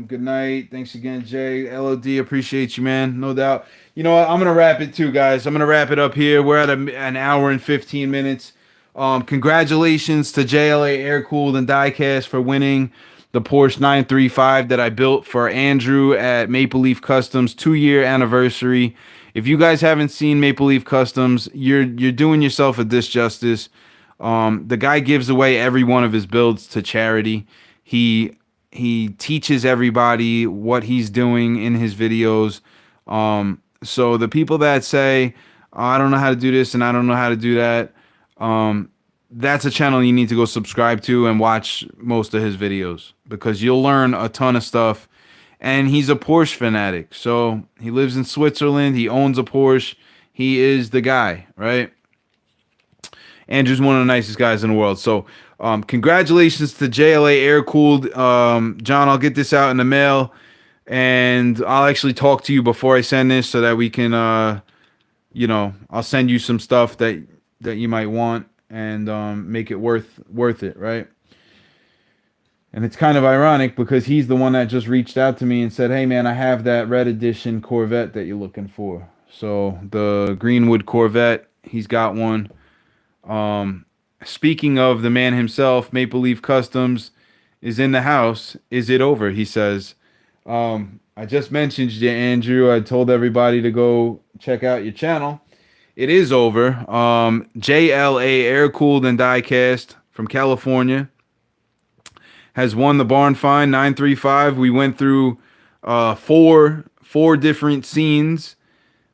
Good night. Thanks again, Jay. LOD, appreciate you, man. No doubt. You know what? I'm gonna wrap it too, guys. I'm gonna wrap it up here. We're at an hour and 15 minutes. Congratulations to JLA Air Cooled and Diecast for winning the Porsche 935 that I built for Andrew at Maple Leaf Customs 2-year anniversary. If you guys haven't seen Maple Leaf Customs, you're doing yourself a disjustice. The guy gives away every one of his builds to charity. He teaches everybody what he's doing in his videos. So the people that say, oh, I don't know how to do this and I don't know how to do that, that's a channel you need to go subscribe to and watch most of his videos, because you'll learn a ton of stuff. And he's a Porsche fanatic. So he lives in Switzerland. He owns a Porsche. he is the guy, right? Andrew's one of the nicest guys in the world. So, congratulations to JLA Air Cooled. John, I'll get this out in the mail, and I'll actually talk to you before I send this so that we can, I'll send you some stuff that you might want and make it worth it, right? And it's kind of ironic because he's the one that just reached out to me and said, "Hey, man, I have that red edition Corvette that you're looking for." So the Greenwood Corvette, he's got one. Speaking of the man himself, Maple Leaf Customs is in the house. Is it over? He says. I just mentioned you, Andrew. I told everybody to go check out your channel. It is over. JLA Air Cooled and Diecast from California has won the barn find 935. We went through four different scenes.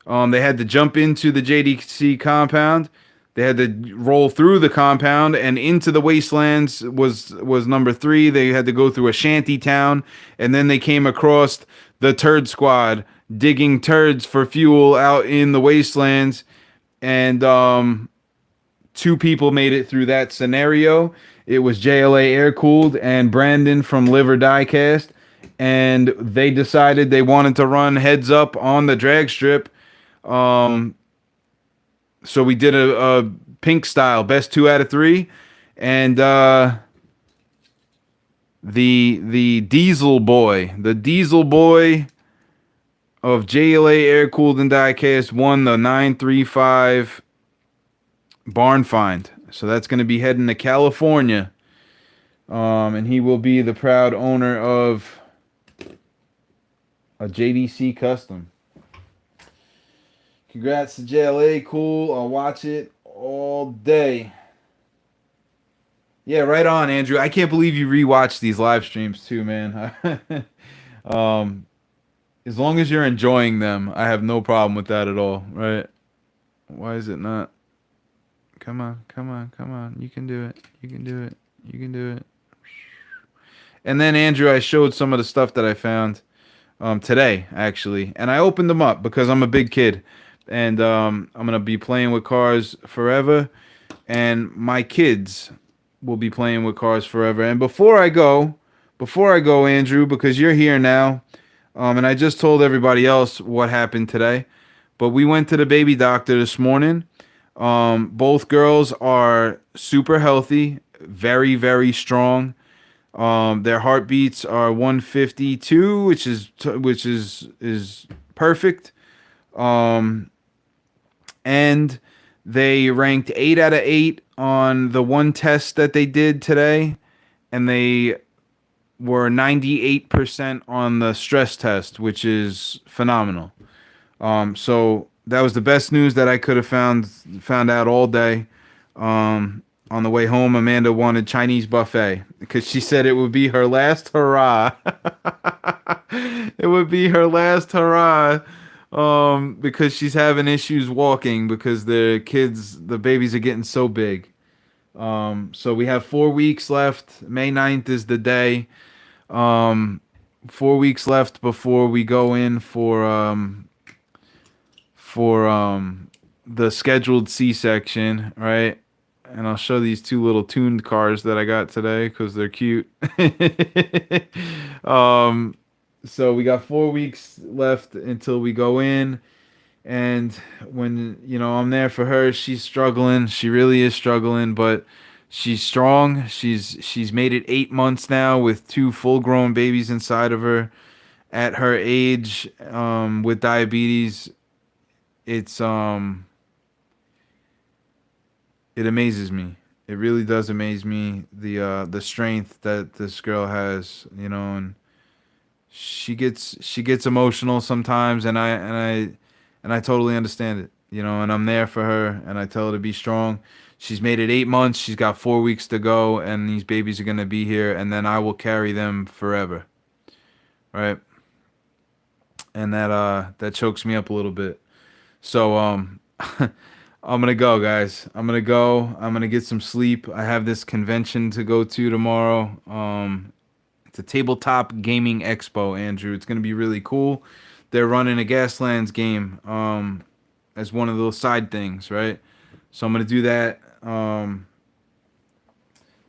They had to jump into the JDC compound. They had to roll through the compound and into the wastelands was number 3. They had to go through a shanty town, and then they came across the turd squad digging turds for fuel out in the wastelands. And 2 people made it through that scenario. It was JLA Air Cooled and Brandon from Liver Diecast, and they decided they wanted to run heads up on the drag strip. So we did a pink style, best 2 out of 3, and the Diesel Boy of JLA Air Cooled and Diecast won the 935 barn find. So that's going to be heading to California, and he will be the proud owner of a JDC Custom. Congrats to JLA, cool. I'll watch it all day. Yeah, right on, Andrew. I can't believe you rewatch these live streams too, man. As long as you're enjoying them, I have no problem with that at all, right? Why is it not? Come on. You can do it. You can do it. And then, Andrew, I showed some of the stuff that I found today, actually. And I opened them up because I'm a big kid. And I'm going to be playing with cars forever. And my kids will be playing with cars forever. And before I go, Andrew, because you're here now, and I just told everybody else what happened today, but we went to the baby doctor this morning. Both girls are super healthy, very, very strong. Their heartbeats are 152, which is perfect. And they ranked 8 out of 8 on the one test that they did today, and they were 98% on the stress test, which is phenomenal. So that was the best news that I could have found out all day. On the way home, Amanda wanted Chinese buffet because she said it would be her last hurrah. It would be her last hurrah. Because she's having issues walking because the babies are getting so big. So we have 4 weeks left. May 9th is the day. 4 weeks left before we go in for the scheduled C-section, right? And I'll show these 2 little tuned cars that I got today because they're cute. So we got 4 weeks left until we go in. And when, I'm there for her, she's struggling. She really is struggling, but she's strong. She's made it 8 months now with 2 full-grown babies inside of her. At her age, with diabetes, it amazes me. It really does amaze me, the strength that this girl has, and she gets emotional sometimes, and I totally understand it, and I'm there for her, and I tell her to be strong. She's made it 8 months. She's got 4 weeks to go, and these babies are gonna be here, and then I will carry them forever, right? And that chokes me up a little bit. So I'm gonna go, guys. I'm gonna get some sleep. I have this convention to go to tomorrow. It's a tabletop gaming expo, Andrew. It's gonna be really cool. They're running a Gaslands game. as one of those side things, right? So I'm gonna do that.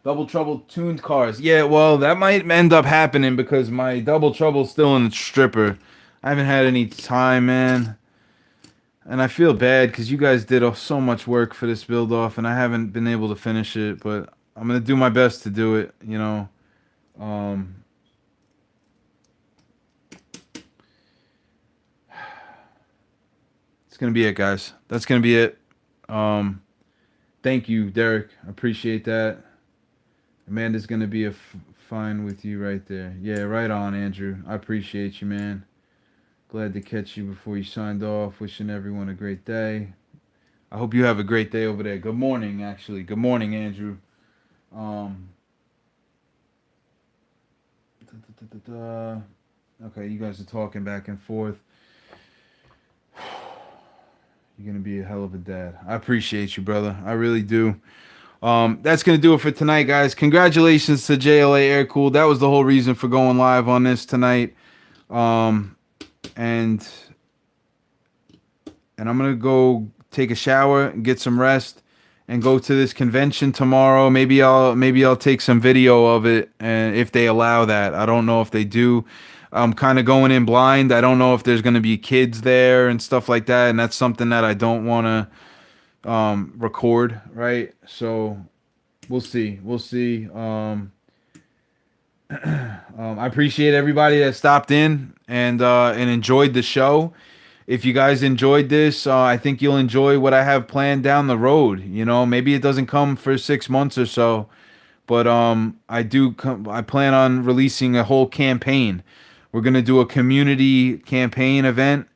Double Trouble tuned cars. Yeah, well, that might end up happening because my Double Trouble's still in the stripper. I haven't had any time, man. And I feel bad because you guys did so much work for this build off, and I haven't been able to finish it. But I'm gonna do my best to do it. You know, um, it's gonna be it, guys. That's gonna be it. Um, Thank you, Derek. I appreciate that. Amanda's gonna be fine with you right there. Yeah, right on, Andrew. I appreciate you, man. Glad to catch you before you signed off. Wishing everyone a great day. I hope you have a great day over there. Good morning, actually. Good morning, Andrew. Um, okay, you guys are talking back and forth. You're gonna be a hell of a dad. I appreciate you, brother. I really do. That's gonna do it for tonight, guys. Congratulations to JLA Air Cool. That was the whole reason for going live on this tonight. Um, and I'm gonna go take a shower and get some rest and go to this convention tomorrow. Maybe I'll take some video of it, and if they allow that. I don't know if they do. I'm kind of going in blind. I don't know if there's gonna be kids there and stuff like that, and that's something that I don't want to record, right? So we'll see. We'll see. I appreciate everybody that stopped in and enjoyed the show. If you guys enjoyed this, I think you'll enjoy what I have planned down the road. You know, maybe it doesn't come for 6 months or so, but I plan on releasing a whole campaign. We're gonna do a community campaign event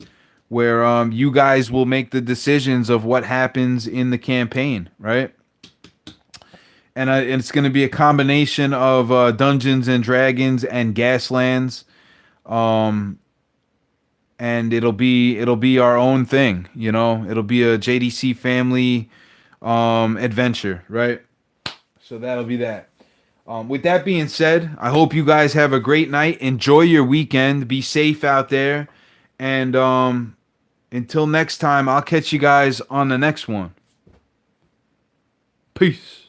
where you guys will make the decisions of what happens in the campaign, right? And it's going to be a combination of Dungeons and Dragons and Gaslands, um, and it'll be our own thing, you know. It'll be a JDC family adventure, right? So that'll be that. With that being said, I hope you guys have a great night. Enjoy your weekend. Be safe out there, and until next time, I'll catch you guys on the next one. Peace.